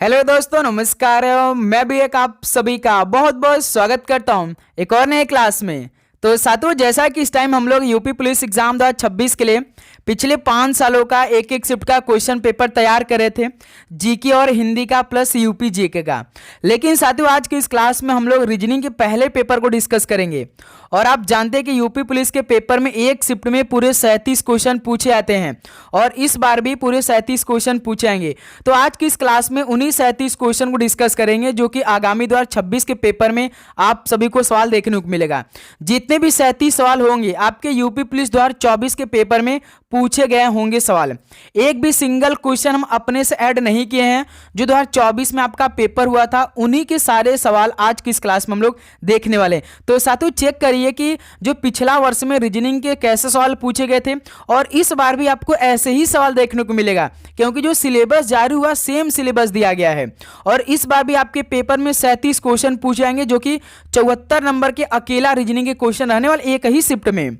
Hello दोस्तों, नमस्कार। मैं भी एक आप सभी का बहुत बहुत स्वागत करता हूं एक और नए क्लास में। तो साथियों, जैसा कि इस टाइम हम लोग यूपी पुलिस एग्जाम 2026 के लिए पिछले 5 सालों का एक एक शिफ्ट का क्वेश्चन पेपर तैयार कर रहे थे, जीके और हिंदी का प्लस यूपी जीके का। लेकिन साथियों, आज की इस क्लास में हम लोग रीजनिंग के पहले पेपर को डिस्कस करेंगे। और आप जानते हैं कि यूपी पुलिस के पेपर में एक शिफ्ट में पूरे 37 क्वेश्चन पूछे जाते हैं और इस बार भी पूरे 37 क्वेश्चन पूछे जाएंगे। तो आज की इस क्लास में उन्हीं 37 क्वेश्चन को डिस्कस करेंगे जो कि आगामी 2026 के पेपर में आप सभी को सवाल देखने को मिलेगा। जितने भी 37 सवाल होंगे आपके यूपी पुलिस 2024 के पेपर में पूछे गए होंगे सवाल। एक भी सिंगल क्वेश्चन हम अपने से ऐड नहीं किए हैं। जो 2024 में आपका पेपर हुआ था उन्हीं के सारे सवाल आज की इस क्लास में हम लोग देखने वाले हैं। तो साथियों, चेक करिए कि जो पिछला वर्ष में रीजनिंग के कैसे सवाल पूछे गए थे और इस बार भी आपको ऐसे ही सवाल देखने को मिलेगा, क्योंकि जो सिलेबस जारी हुआ सेम सिलेबस दिया गया है। और इस बार भी आपके पेपर में 37 क्वेश्चन पूछे जाएंगे जो कि 74 नंबर के अकेला रीजनिंग के क्वेश्चन रहने वाले एक ही शिफ्ट में।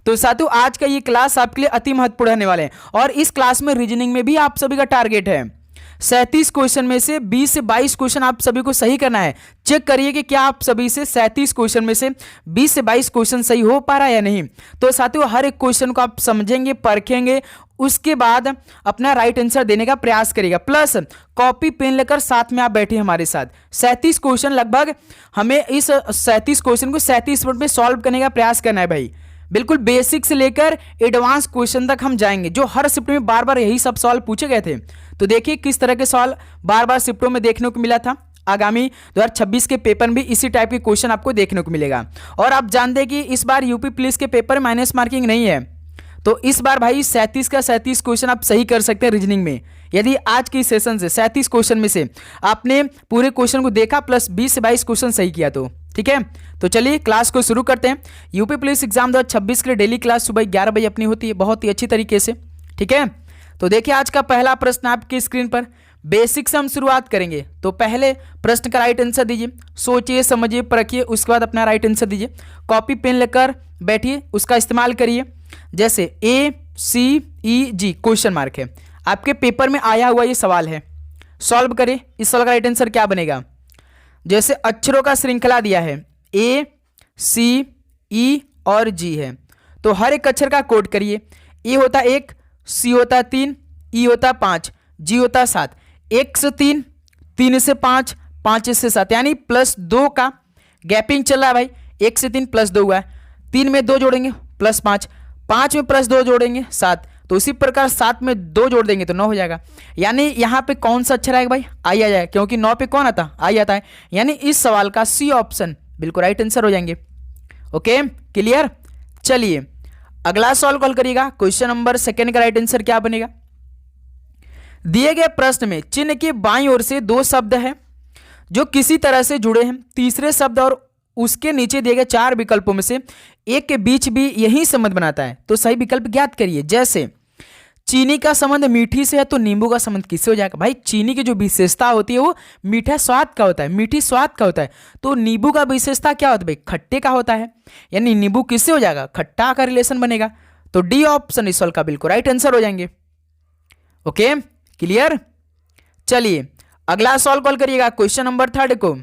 तो साथियों, आज का ये क्लास आपके लिए अति महत्वपूर्ण रहने वाले हैं। और इस क्लास में रीजनिंग में भी आप सभी का टारगेट है 37 क्वेश्चन में से 20 से 22 क्वेश्चन आप सभी को सही करना है। चेक करिए कि क्या आप सभी से 37 क्वेश्चन में से 20 से 22 क्वेश्चन सही हो पा रहा है या नहीं। तो साथियों, हर एक क्वेश्चन को आप समझेंगे, परखेंगे, उसके बाद अपना राइट आंसर देने का प्रयास करिएगा। प्लस कॉपी पेन लेकर साथ में आप बैठिए हमारे साथ। 37 क्वेश्चन लगभग हमें इस 37 क्वेश्चन को 37 मिनट में सॉल्व करने का प्रयास करना है भाई। बिल्कुल बेसिक से लेकर एडवांस क्वेश्चन तक हम जाएंगे, जो हर शिफ्ट में बार बार यही सब सवाल पूछे गए थे। तो देखिए किस तरह के सवाल बार बार शिफ्टों में देखने को मिला था। आगामी 2026 के पेपर में भी इसी टाइप के क्वेश्चन आपको देखने को मिलेगा। और आप जानते हैं कि इस बार यूपी पुलिस के पेपर में माइनस मार्किंग नहीं है। तो इस बार भाई 37 का 37 क्वेश्चन आप सही कर सकते हैं रीजनिंग में। यदि आज की सेशन से 37 क्वेश्चन में से आपने पूरे क्वेश्चन को देखा प्लस 20 से 22 क्वेश्चन सही किया तो ठीक है। तो चलिए क्लास को शुरू करते हैं। यूपी पुलिस एग्जाम 2026 के लिए डेली क्लास सुबह 11 बजे अपनी होती है, बहुत ही अच्छी तरीके से, ठीक है। तो देखिए आज का पहला प्रश्न आपकी स्क्रीन पर। बेसिक से हम शुरुआत करेंगे, तो पहले प्रश्न का राइट आंसर दीजिए, सोचिए समझिए परखिए, उसके बाद अपना राइट आंसर दीजिए। कॉपी पेन लेकर बैठिए, उसका इस्तेमाल करिए। जैसे ACEG क्वेश्चन मार्क है, आपके पेपर में आया हुआ ये सवाल है, सॉल्व करें। इस सवाल का राइट आंसर क्या बनेगा? जैसे अक्षरों का श्रृंखला दिया है ACE और G है, तो हर एक अक्षर का कोड करिए। ए होता 1, C होता 3, E होता 5, G होता 7। 1 से 3, 3 से 5, 5 से 7, यानी +2 का गैपिंग चल रहा है भाई। 1 से 3 +2 हुआ है, 3 में 2 जोड़ेंगे +5, 5 में +2 जोड़ेंगे 7, तो इसी प्रकार 7 में 2 जोड़ देंगे तो 9 हो जाएगा। यानी यहाँ पे कौन सा अक्षर आएगा भाई? आई आ जाएगा, क्योंकि 9 पे कौन आता? आई आता है। यानी इस सवाल का C ऑप्शन बिल्कुल राइट आंसर हो जाएंगे। Okay, clear. चलिए अगला सवाल कॉल करिएगा। क्वेश्चन नंबर 2 का राइट आंसर क्या बनेगा? दिए गए प्रश्न में चिन्ह के बाईं ओर से 2 शब्द हैं जो किसी तरह से जुड़े हैं। तीसरे शब्द और उसके नीचे दिए गए 4 विकल्पों में से एक के बीच भी यही संबंध बनाता है, तो सही विकल्प ज्ञात करिए। जैसे चीनी का संबंध मीठी से है, तो नींबू का संबंध किससे हो जाएगा? भाई चीनी की जो विशेषता होती है वो मीठा स्वाद का होता है, मीठी स्वाद का होता है। तो नींबू का विशेषता क्या होता है भाई? खट्टे का होता है, यानी नींबू किससे हो जाएगा? खट्टा का रिलेशन बनेगा। तो डी ऑप्शन इस सवाल का बिल्कुल राइट आंसर हो जाएंगे। Okay, clear. चलिए अगला सवाल कॉल करिएगा। क्वेश्चन नंबर 3 को।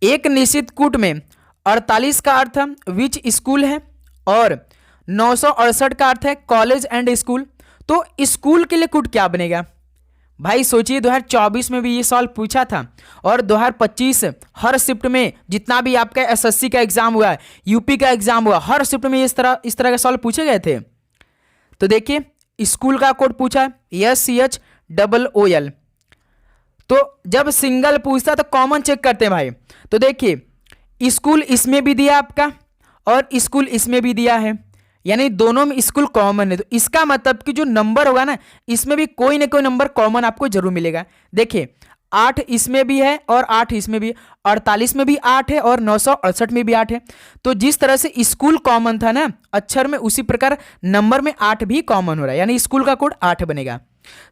एक निश्चित कूट में 48 का अर्थ विच स्कूल है और 968 का अर्थ है कॉलेज एंड स्कूल। तो स्कूल के लिए कूट क्या बनेगा भाई? सोचिए 2024 में भी ये सवाल पूछा था और 2025 हर शिफ्ट में जितना भी आपका SSC का एग्जाम हुआ है, यूपी का एग्जाम हुआ, हर शिफ्ट में इस तरह के सवाल पूछे गए थे। तो देखिए स्कूल का कोड पूछा है SCHOOL। तो जब सिंगल पूछता तो कॉमन चेक करते हैं भाई। तो देखिए स्कूल इसमें भी दिया आपका और स्कूल इसमें भी दिया है, यानी दोनों में स्कूल कॉमन है। तो इसका मतलब कि जो नंबर होगा ना, इसमें भी कोई ना कोई नंबर कॉमन आपको जरूर मिलेगा। देखिए 8 इसमें भी है और 8 इसमें भी, 48 में भी 8 है और 968 में भी 8 है। तो जिस तरह से स्कूल कॉमन था ना अक्षर में, उसी प्रकार नंबर में 8 भी कॉमन हो रहा है, यानी स्कूल का कोड 8 बनेगा।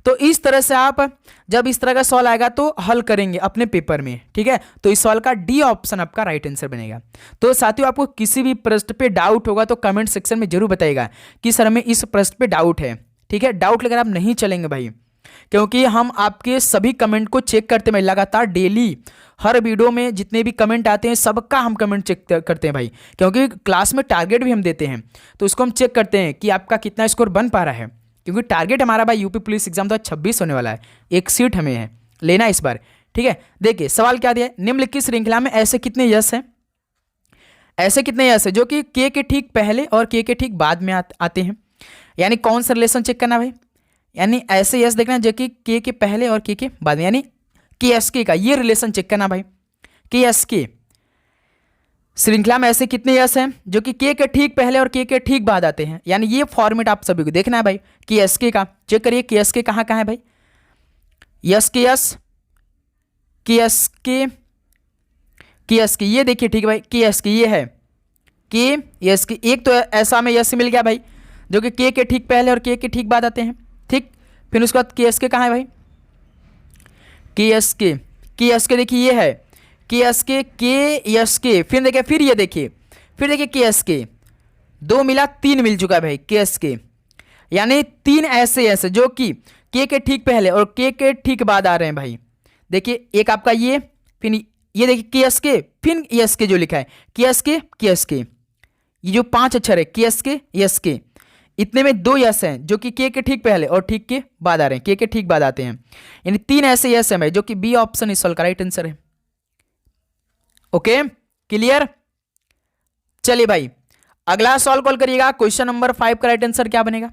तो इस तरह से आप जब इस तरह का सवाल आएगा तो हल करेंगे अपने पेपर में, ठीक है। तो इस सवाल का डी ऑप्शन आपका राइट आंसर बनेगा। तो साथियों, आपको किसी भी प्रश्न पे डाउट होगा तो कमेंट सेक्शन में जरूर बताइएगा कि सर हमें इस प्रश्न पे डाउट है, ठीक है। डाउट लेकर आप नहीं चलेंगे भाई। क्योंकि हम आपके सभी कमेंट को चेक करते हैं लगातार डेली। हर वीडियो में जितने भी कमेंट आते हैं सबका हम कमेंट चेक करते हैं भाई, क्योंकि क्लास में टारगेट भी हम देते हैं, तो उसको हम चेक करते हैं कि आपका कितना स्कोर बन पा रहा है। क्योंकि टारगेट हमारा भाई यूपी पुलिस एग्जाम 2026 होने वाला है, एक सीट हमें है लेना इस बार। ठीक है, देखिए सवाल क्या दिया है, निम्नलिखित श्रृंखला में ऐसे कितने यश हैं, ऐसे कितने यश है जो कि के ठीक पहले और के ठीक बाद में आते हैं। यानी कौन सा रिलेशन चेक करना भाई, यानी ऐसे यश देखना जो कि के पहले और के बाद में, यानी के एस के का ये रिलेशन चेक करना भाई। के एस के श्रृंखला में ऐसे कितने यश हैं जो कि के ठीक पहले और के ठीक बाद आते हैं, यानी ये फॉर्मेट आप सभी को देखना है भाई। के एस के का चेक करिए, के एस के कहाँ कहाँ है भाई, यस के यस, के एस के, के एस के ये देखिए, ठीक है भाई, के एस के ये है, के एस के एक तो ऐसा में यस मिल गया भाई जो कि के ठीक पहले और के ठीक बाद आते हैं। ठीक, फिर उसके बाद के एस के कहाँ है भाई, के एस के देखिए ये है के एस के, फिर देखिए, फिर ये देखिए, फिर देखिए के एस के, 2 मिला 3 मिल चुका है भाई के एस के, यानी 3 ऐसे ऐसे जो कि के ठीक पहले और के ठीक बाद आ रहे हैं भाई। देखिए एक आपका ये, फिर ये देखिए के एस के, फिर एस के जो लिखा है के एस के, ये जो 5 अक्षर है के एस के, इतने में 2 यस हैं जो कि के ठीक पहले और ठीक के बाद आ रहे हैं, के ठीक बाद आते हैं, यानी 3 ऐसे यस हैं भाई जो कि बी ऑप्शन इस सॉल्व का राइट आंसर है। ओके क्लियर, चलिए भाई अगला सॉल्व कॉल करिएगा। क्वेश्चन नंबर 5 का राइट आंसर क्या बनेगा,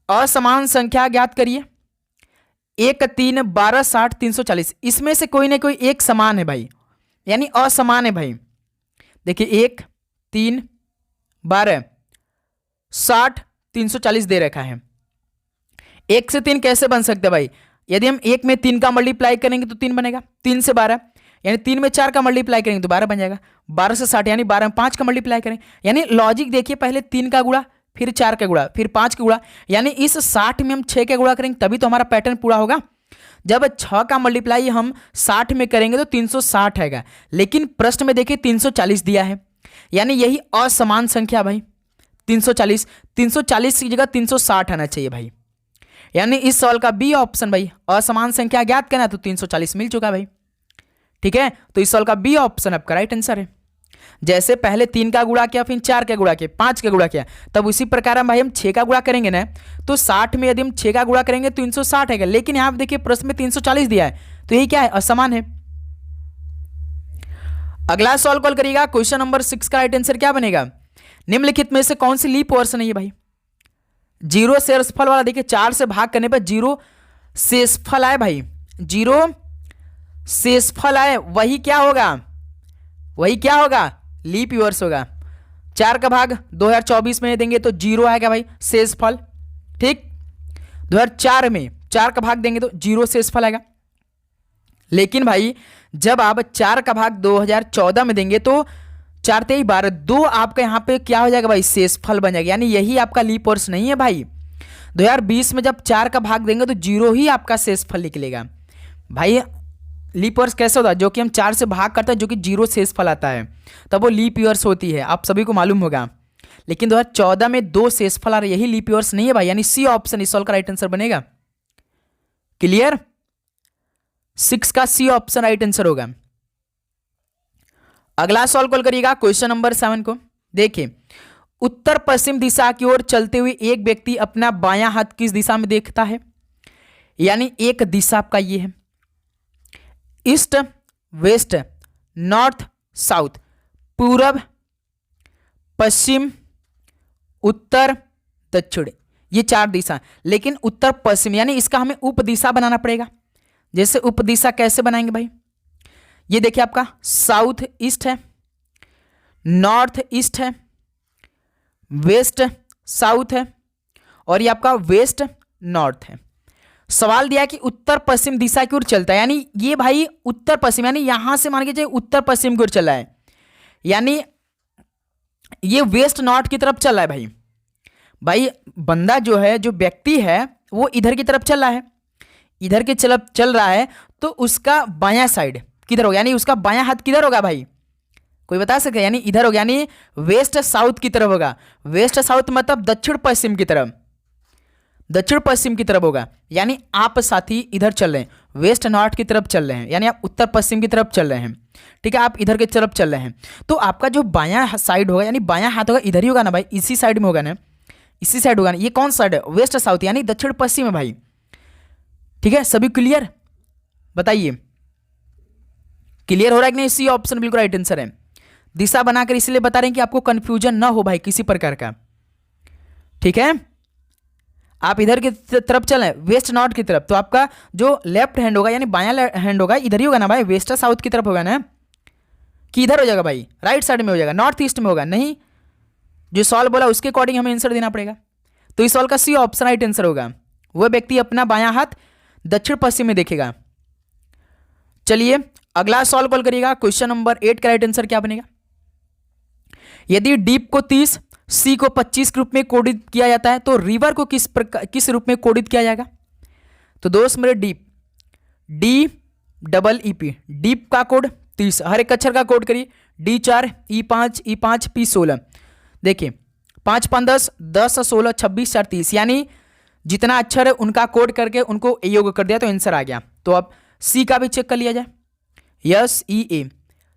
असमान संख्या ज्ञात करिए, 1 3 12 60 340, इसमें से कोई ना कोई एक समान है भाई, यानी असमान है भाई। देखिए 1 3 12 60 340 दे रखा है, 1 से 3 कैसे बन सकते हैं भाई, यदि हम 1 में 3 का मल्टीप्लाई करेंगे तो 3 बनेगा, 3 से 12 यानी 3 में 4 का मल्टीप्लाई करेंगे तो 12 बन जाएगा, 12 से 60 यानी 12 में 5 का मल्टीप्लाई करें, यानी लॉजिक देखिए, पहले 3 का गुणा, फिर 4 का गुणा, फिर 5 का गुणा, यानी इस 60 में हम 6 का गुणा करेंगे तभी तो हमारा पैटर्न पूरा होगा। जब 6 का मल्टीप्लाई हम 60 में करेंगे तो 360 आएगा, लेकिन प्रश्न में देखिए 340 दिया है, यानी यही असमान संख्या भाई 340 की जगह 360 आना चाहिए भाई, यानी इस सवाल का बी ऑप्शन भाई, असमान संख्या ज्ञात करना तो 340 मिल चुका भाई। ठीक है, तो इस सवाल का बी ऑप्शन आपका राइट आंसर है। जैसे पहले 3 का गुणा किया, फिर 4 का गुणा किया, 5 का गुणा किया, तब उसी प्रकार हम भाई हम 6 का गुणा करेंगे ना, तो 60 में यदि हम 6 का गुणा करेंगे तो 360 आएगा, लेकिन यहां देखिए प्रश्न में 340 दिया है, तो यही क्या है, असमान है। अगला सॉल्व कॉल करिएगा। क्वेश्चन नंबर 6 का राइट आंसर क्या बनेगा, निम्नलिखित में से कौन सी लीप वर्ष नहीं है भाई, 0 शेषफल वाला, देखिए 4 से भाग करने पर 0 शेषफल आए भाई, 0 शेषफल आए, वही क्या होगा, वही क्या होगा, लीप ईयर्स होगा। 4 का भाग 2024 में देंगे तो 0 आएगा भाई शेषफल। ठीक, 2004 में 4 का भाग देंगे तो 0 शेषफल आएगा, लेकिन भाई जब आप 4 का भाग 2014 में देंगे तो 4 3 12, 2 आपका यहां पे क्या हो जाएगा भाई, शेषफल बन जाएगा, यानी यही आपका लीप वर्ष नहीं है भाई। 2020 में जब 4 का भाग देंगे तो 0 ही आपका शेषफल निकलेगा भाई। लीप ईयर्स कैसे होता है, जो कि हम 4 से भाग करते हैं, जो कि 0 शेषफल आता है, तब वो लीप ईयर्स होती है, आप सभी को मालूम होगा। लेकिन 2014 में 2 शेषफल आ रहे, यही लीप ईयर्स नहीं है भाई, यानी सी ऑप्शन इस सवाल का राइट आंसर बनेगा। क्लियर, 6 का सी ऑप्शन राइट आंसर होगा। अगला सॉल्व कॉल करिएगा क्वेश्चन नंबर 7 को। देखिए, उत्तर पश्चिम दिशा की ओर चलते हुए एक व्यक्ति अपना बायां हाथ किस दिशा में देखता है, यानी एक दिशा आपका ये है, ईस्ट वेस्ट नॉर्थ साउथ, पूरब पश्चिम उत्तर दक्षिण, ये 4 दिशा, लेकिन उत्तर पश्चिम यानी इसका हमें उप दिशा बनाना पड़ेगा। जैसे उप दिशा कैसे बनाएंगे भाई, ये देखिए आपका साउथ ईस्ट है, नॉर्थ ईस्ट है, वेस्ट साउथ है, और ये आपका वेस्ट नॉर्थ है। सवाल दिया कि उत्तर पश्चिम दिशा की ओर चलता है, यानी ये भाई उत्तर पश्चिम, यानी यहां से मान के चलिए उत्तर पश्चिम की ओर चला है, यानी ये वेस्ट नॉर्थ की तरफ चल रहा है भाई। भाई बंदा जो है, जो व्यक्ति है, वो इधर की तरफ चल रहा है, इधर की तरफ चल रहा है, तो उसका बायां साइड किधर होगा, यानी उसका बायां हाथ किधर होगा भाई, कोई बता सकता है, यानी इधर होगा, यानी वेस्ट साउथ की तरफ होगा। वेस्ट साउथ मतलब दक्षिण पश्चिम की तरफ। दक्षिण पश्चिम की तरफ होगा, यानी आप साथी इधर चल रहे हैं, वेस्ट नॉर्थ की तरफ चल रहे हैं, यानी आप उत्तर पश्चिम की तरफ चल रहे हैं। ठीक है, आप इधर की तरफ चल रहे हैं, तो आपका जो बायां साइड होगा यानी बायां हाथ होगा इधर ही होगा ना भाई, इसी साइड में होगा ना, इसी साइड होगा ना। ये कौन साइड है? वेस्ट साउथ यानी दक्षिण पश्चिम है भाई। ठीक है, सभी क्लियर? बताइए क्लियर हो रहा है कि नहीं? इसी ऑप्शन बिल्कुल राइट आंसर है। दिशा बनाकर इसलिए बता रहे हैं कि आपको कंफ्यूजन ना हो भाई किसी प्रकार का। ठीक है, आप इधर की तरफ चलें वेस्ट नॉर्थ की तरफ, तो आपका जो लेफ्ट हैंड होगा यानी बायां हैंड होगा इधर ही होगा ना भाई, वेस्ट साउथ की तरफ होगा ना, कि इधर हो जाएगा भाई, राइट साइड में हो जाएगा, नॉर्थ ईस्ट में होगा नहीं। जो सॉल्व बोला उसके अकॉर्डिंग हमें आंसर देना पड़ेगा। तो इस सॉल्व का सी ऑप्शन राइट आंसर होगा। वह व्यक्ति अपना बायां हाथ दक्षिण पश्चिम में देखेगा। चलिए अगला सॉल्व कॉल करिएगा। क्वेश्चन नंबर 8 का राइट आंसर क्या बनेगा? यदि डीप को 30, सी को 25 के रूप में कोडित किया जाता है तो रिवर को किस रूप में कोडित किया जाएगा? तो दोस्त मेरे डीप, DEEP, डीप का कोड 30, हर एक अक्षर का कोड करिए। D4, E5, E5, P16। देखिए 5 5 10, 10 16, 26 4 30, यानी जितना अक्षर है उनका कोड करके उनको योग कर दिया तो आंसर आ गया। तो अब सी का भी चेक कर लिया जाए। यस EA,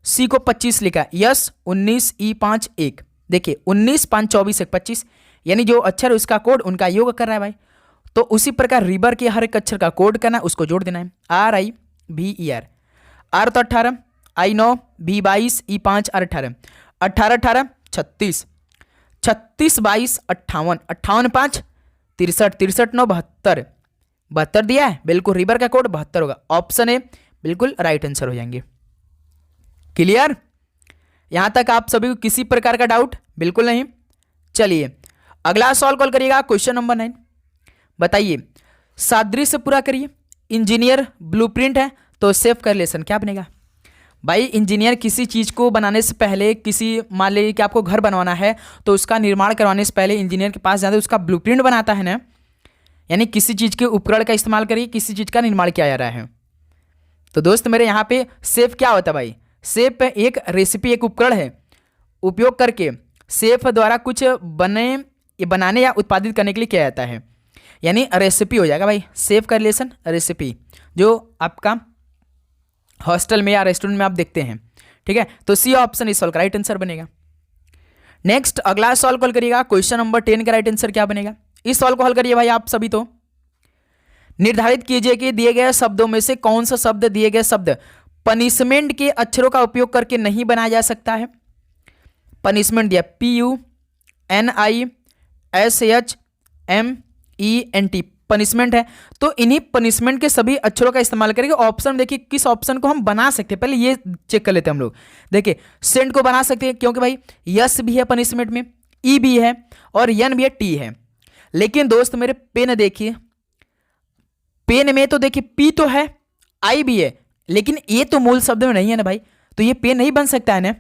सी को 25 लिखा, यस 19 E5 1। देखिए 19 5 24 1 25, यानी जो अक्षर उसका कोड उनका योग कर रहा है भाई। तो उसी प्रकार रिवर के हर एक अक्षर का कोड करना, उसको जोड़ देना है। RIVER, आर तो 18, I9, B 22, E5 18, 18 18 36, 36 22 58, 58 5 63, 63 9 72, 72 दिया है बिल्कुल, रिवर का कोड 72 होगा। ऑप्शन ए बिल्कुल राइट आंसर हो जाएंगे। क्लियर? यहां तक आप सभी को किसी प्रकार का डाउट बिल्कुल नहीं? चलिए अगला सॉल्व कॉल करिएगा। क्वेश्चन नंबर 9, बताइए सादृश्य पूरा करिए। इंजीनियर ब्लूप्रिंट है तो सेफ करेलेशन क्या बनेगा? भाई इंजीनियर किसी चीज को बनाने से पहले, किसी मान लीजिए कि आपको घर बनवाना है तो उसका निर्माण करवाने से पहले इंजीनियर के पास जाते हैं, उसका ब्लूप्रिंट बनाता है ना, यानी किसी चीज के उपकरण का इस्तेमाल करिए, किसी चीज का निर्माण किया जा रहा है। तो दोस्त मेरे यहाँ पे सेफ क्या होता है भाई? सेफ एक रेसिपी, एक उपकरण है, उपयोग करके सेफ द्वारा कुछ बनाने या उत्पादित करने के लिए किया जाता है, यानी रेसिपी हो जाएगा भाई। सेफ का रिलेशन रेसिपी, जो आपका हॉस्टल में या रेस्टोरेंट में आप देखते हैं। ठीक है, तो सी ऑप्शन इस सॉल्व का राइट आंसर बनेगा। नेक्स्ट अगला सॉल्व कॉल करिएगा। क्वेश्चन नंबर 10 का राइट आंसर क्या बनेगा? इस सॉल्व को हल करिए भाई आप सभी। तो निर्धारित कीजिए कि दिए गए शब्दों में से कौन सा शब्द, दिए गए शब्द पनिशमेंट के अक्षरों का उपयोग करके नहीं बनाया जा सकता है। पनिशमेंट दिया PUNISHMENT, पनिशमेंट है, तो इन्हीं पनिशमेंट के सभी अक्षरों का इस्तेमाल करेंगे। ऑप्शन देखिए किस ऑप्शन को हम बना सकते हैं, पहले ये चेक कर लेते हैं हम लोग। देखिए सेंट को बना सकते हैं क्योंकि भाई यस भी है पनिशमेंट में, ई भी है और यन भी है, टी है। लेकिन दोस्त मेरे पेन देखिए, पेन में तो देखिए पी तो है, आई भी है, लेकिन ये तो मूल शब्द में नहीं है ना भाई, तो ये पेन नहीं बन सकता है ना।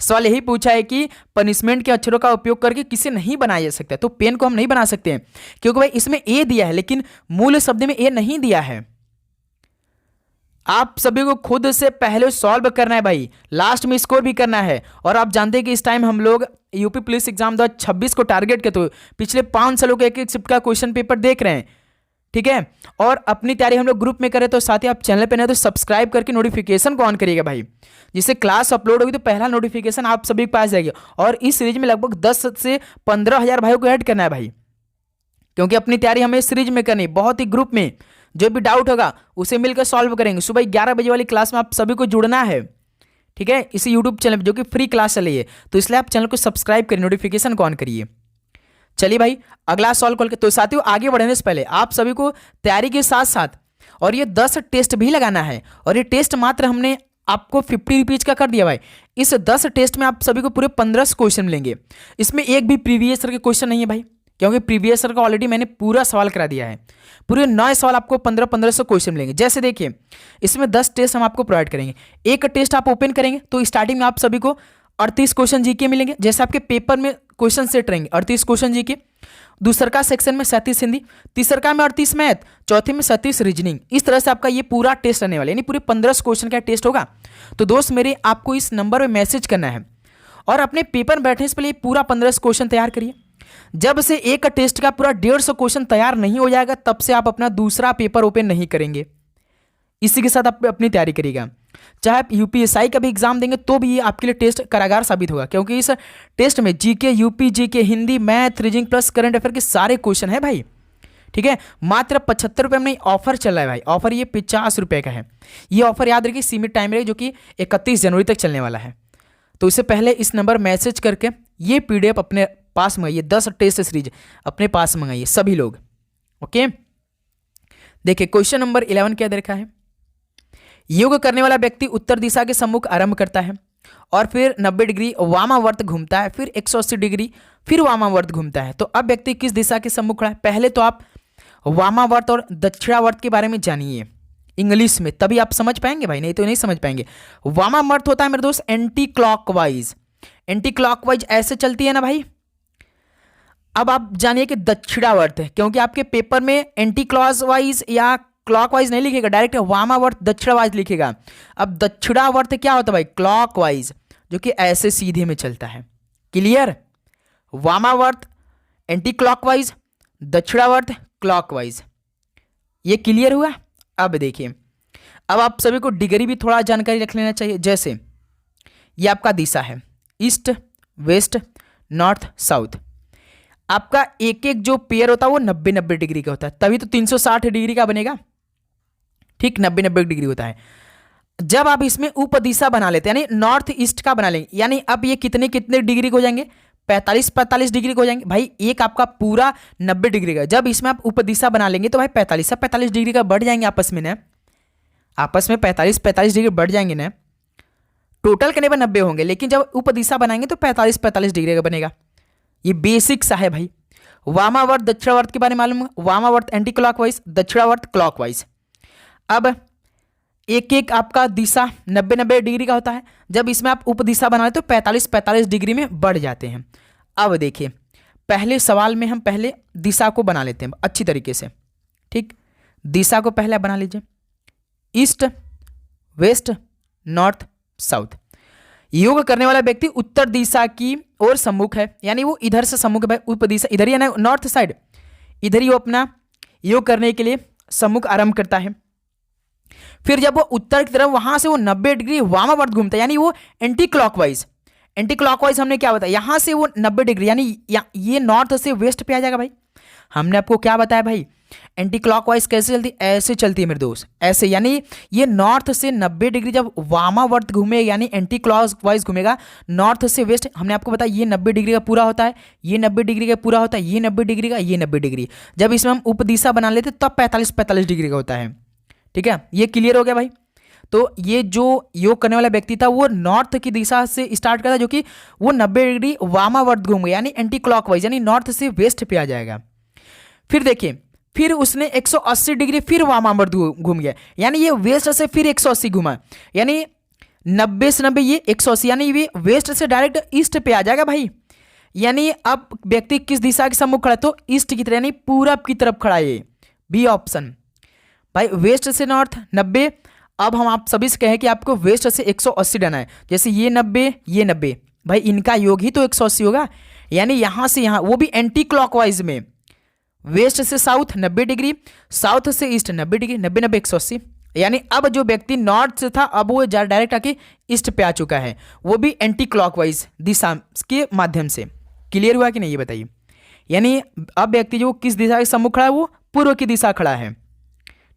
सवाल यही पूछा है कि पनिशमेंट के अक्षरों का उपयोग करके किसे नहीं बनाया जा सकता है, तो पेन को हम नहीं बना सकते हैं क्योंकि भाई इसमें ए दिया है लेकिन मूल शब्द में ए नहीं दिया है। आप सभी को खुद से पहले सॉल्व करना है भाई, लास्ट में स्कोर भी करना है। और आप जानते हैं कि इस टाइम हम लोग यूपी पुलिस एग्जाम 2026 को टारगेट के तो पिछले 5 सालों के एक शिफ्ट का क्वेश्चन पेपर देख रहे हैं। ठीक है, और अपनी तैयारी हम लोग ग्रुप में करें, तो साथ ही आप चैनल पे नए तो सब्सक्राइब करके नोटिफिकेशन को ऑन करिएगा भाई, जिससे क्लास अपलोड होगी तो पहला नोटिफिकेशन आप सभी के पास जाएगी। और इस सीरीज में लगभग 10 से 15 हज़ार भाइयों को ऐड करना है भाई, क्योंकि अपनी तैयारी हमें इस सीरीज में करनी है। बहुत ही ग्रुप में जो भी डाउट होगा उसे मिलकर सॉल्व करेंगे। सुबह 11 बजे वाली क्लास में आप सभी को जुड़ना है। ठीक है, इसी यूट्यूब चैनल पर जो कि फ्री क्लास चल रही है, तो इसलिए आप चैनल को सब्सक्राइब करिए, नोटिफिकेशन को ऑन करिए। चलिए भाई अगला सॉल्व कॉल के तो साथियों आगे बढ़ने से पहले आप सभी को तैयारी के साथ साथ और ये 10 टेस्ट भी लगाना है। और ये टेस्ट मात्र हमने आपको 50 रुपीज का कर दिया भाई। इस 10 टेस्ट में आप सभी को पूरे 15 क्वेश्चन मिलेंगे। इसमें एक भी प्रीवियस ईयर के क्वेश्चन नहीं है भाई, क्योंकि प्रीवियस ईयर का ऑलरेडी मैंने पूरा सवाल करा दिया है। पूरे 9 सवाल आपको 1500 क्वेश्चन मिलेंगे। जैसे देखिए इसमें 10 टेस्ट हम आपको प्रोवाइड करेंगे। एक टेस्ट आप ओपन करेंगे तो स्टार्टिंग में आप सभी को 38 क्वेश्चन जीके मिलेंगे, जैसे आपके पेपर में क्वेश्चन सेट रहेंगे 38 क्वेश्चन जीके। दूसर का सेक्शन में 37 हिंदी, तीसर का में 38 मैथ, चौथे में 37 रीजनिंग। इस तरह से आपका ये पूरा टेस्ट रहने वाला है, यानी पूरे 15 क्वेश्चन का टेस्ट होगा। तो दोस्त मेरे आपको इस नंबर पे मैसेज करना है और अपने पेपर में बैठने से पहले पूरा 15 क्वेश्चन तैयार करिए। जब से एक टेस्ट का पूरा 150 क्वेश्चन तैयार नहीं हो जाएगा तब से आप अपना दूसरा पेपर ओपन नहीं करेंगे। इसी के साथ आप अपनी तैयारी करिएगा। चाहे आप यूपीएसआई का भी एग्जाम देंगे तो भी ये आपके लिए टेस्ट कारागार साबित होगा, क्योंकि इस टेस्ट में GK, UP GK, Hindi, math, reasoning plus current affair के सारे क्वेश्चन है भाई। ठीक है, मात्र 75 रुपये में ऑफर चल रहा है भाई। ऑफर ये 50 रुपये का है। ये ऑफर याद रखिए सीमित टाइम रहेगा, जो कि 31 जनवरी तक चलने वाला है। तो इससे पहले इस नंबर मैसेज करके ये पीडीएफ अपने पास मंगाइए। 10 टेस्ट सीरीज अपने पास मंगाइए सभी लोग। ओके, देखिए क्वेश्चन नंबर 11 क्या दे रखा है। योग करने वाला व्यक्ति उत्तर दिशा के सम्मुख आरंभ करता है और फिर 90 डिग्री वामावर्त घूमता है, फिर 180 डिग्री फिर वामावर्त घूमता है। तो अब व्यक्ति किस दिशा के सम्मुख खड़ा है? पहले तो आप वामावर्त और दक्षिणावर्त के बारे में जानिए इंग्लिश में, तभी आप समझ पाएंगे भाई, नहीं तो नहीं समझ पाएंगे। वामावर्त होता है मेरे दोस्त एंटी क्लॉकवाइज। एंटी क्लॉकवाइज ऐसे चलती है ना भाई। अब आप जानिए कि दक्षिणावर्त है, क्योंकि आपके पेपर में एंटी क्लॉकवाइज या क्लॉकवाइज नहीं लिखेगा, डायरेक्ट वामावर्त दक्षिणावर्त लिखेगा। अब दक्षिणावर्त क्या होता है भाई? क्लॉकवाइज, जो कि ऐसे सीधे में चलता है। क्लियर? वामावर्त एंटी क्लॉकवाइज, दक्षिणावर्त क्लॉकवाइज। ये क्लियर हुआ? अब देखिए, अब आप सभी को डिग्री भी थोड़ा जानकारी रख लेना चाहिए। जैसे ये आपका दिशा है, ईस्ट, वेस्ट, नॉर्थ, साउथ। आपका एक एक जो पेयर होता है वो 90-90 डिग्री का होता है, तभी तो 360 डिग्री का बनेगा। ठीक, 90-90 डिग्री होता है। जब आप इसमें उपदिशा बना लेते हैं, यानी नॉर्थ ईस्ट का बना लेंगे, यानी अब ये कितने कितने डिग्री को हो जाएंगे? 45-45 डिग्री को हो जाएंगे भाई। एक आपका पूरा 90 डिग्री का, जब इसमें आप उपदिशा बना लेंगे तो भाई 45-45 डिग्री का बढ़ जाएंगे आपस में ना, आपस में 45-45 डिग्री बढ़ जाएंगे ना। टोटल करने पर 90 होंगे, लेकिन जब उपदिशा बनाएंगे तो 45-45 डिग्री का बनेगा। ये बेसिक सा है भाई। वामावर्त दक्षिणावर्त के बारे में मालूम, वामावर्त एंटी क्लॉकवाइज, दक्षिणावर्त क्लॉकवाइज। अब एक एक आपका दिशा 90-90 डिग्री का होता है, जब इसमें आप उपदिशा बनाए तो 45-45 डिग्री में बढ़ जाते हैं। अब देखिए, पहले सवाल में हम पहले दिशा को बना लेते हैं अच्छी तरीके से। ठीक, दिशा को पहले बना लीजिए, ईस्ट, वेस्ट, नॉर्थ, साउथ। योग करने वाला व्यक्ति उत्तर दिशा की ओर सम्मुख है, यानी वो इधर से सम्मुख है भाई। उपदिशा इधर ही है ना, नॉर्थ साइड, इधर ही वो अपना योग करने के लिए सम्मुख आरंभ करता है। फिर जब वो उत्तर की तरफ, वहां से वो 90 डिग्री वामावर्त घूमता है, यानी वो एंटी क्लॉकवाइज। एंटी क्लॉकवाइज हमने क्या बताया? यहां से वो 90 डिग्री, यानी ये नॉर्थ से वेस्ट पे आ जाएगा भाई। हमने आपको क्या बताया भाई? एंटी क्लॉकवाइज कैसे चलती है? ऐसे चलती है मेरे दोस्त, ऐसे। यानी ये नॉर्थ से 90 डिग्री जब वामावर्त घूमेगा, यानी एंटी क्लॉकवाइज घूमेगा नॉर्थ से वेस्ट। हमने आपको बताया ये 90 डिग्री का पूरा होता है, ये 90 डिग्री का पूरा होता है, ये 90 डिग्री का, ये 90 डिग्री। जब इसमें हम उपदिशा बना लेते तब 45-45 डिग्री का होता है। ठीक है, ये क्लियर हो गया भाई। तो ये जो योग करने वाला व्यक्ति था वो नॉर्थ की दिशा से स्टार्ट करता, जो कि वो 90 डिग्री वामावर्त घूमेगा, यानी एंटी क्लॉकवाइज, यानी नॉर्थ से वेस्ट पे आ जाएगा। फिर देखिए, फिर उसने 180 डिग्री फिर वामावर्त घूम गया, यानी ये वेस्ट से फिर 180 घुमा, यानी 90 से 90 ये 180, यानी ये वेस्ट से डायरेक्ट ईस्ट पे आ जाएगा भाई। यानी अब व्यक्ति किस दिशा के सम्मुख खड़ा है? तो ईस्ट की तरफ, यानी पूरब की तरफ खड़ा है। बी ऑप्शन भाई। वेस्ट से नॉर्थ 90। अब हम आप सभी से कहें कि आपको वेस्ट से 180 डालना है, जैसे ये 90 ये 90 भाई, इनका योग ही तो 180 होगा, यानी यहां से यहां, वो भी एंटी क्लॉकवाइज में। वेस्ट से साउथ 90 डिग्री, साउथ से ईस्ट 90 डिग्री, 90-90 180। यानी अब जो व्यक्ति नॉर्थ से था अब वो डायरेक्ट आके ईस्ट पे आ चुका है, वो भी एंटी क्लॉकवाइज दिशा के माध्यम से। क्लियर हुआ कि नहीं ये बताइए? यानी अब व्यक्ति जो किस दिशा के सम्मुख खड़ा है वो पूर्व की दिशा खड़ा है।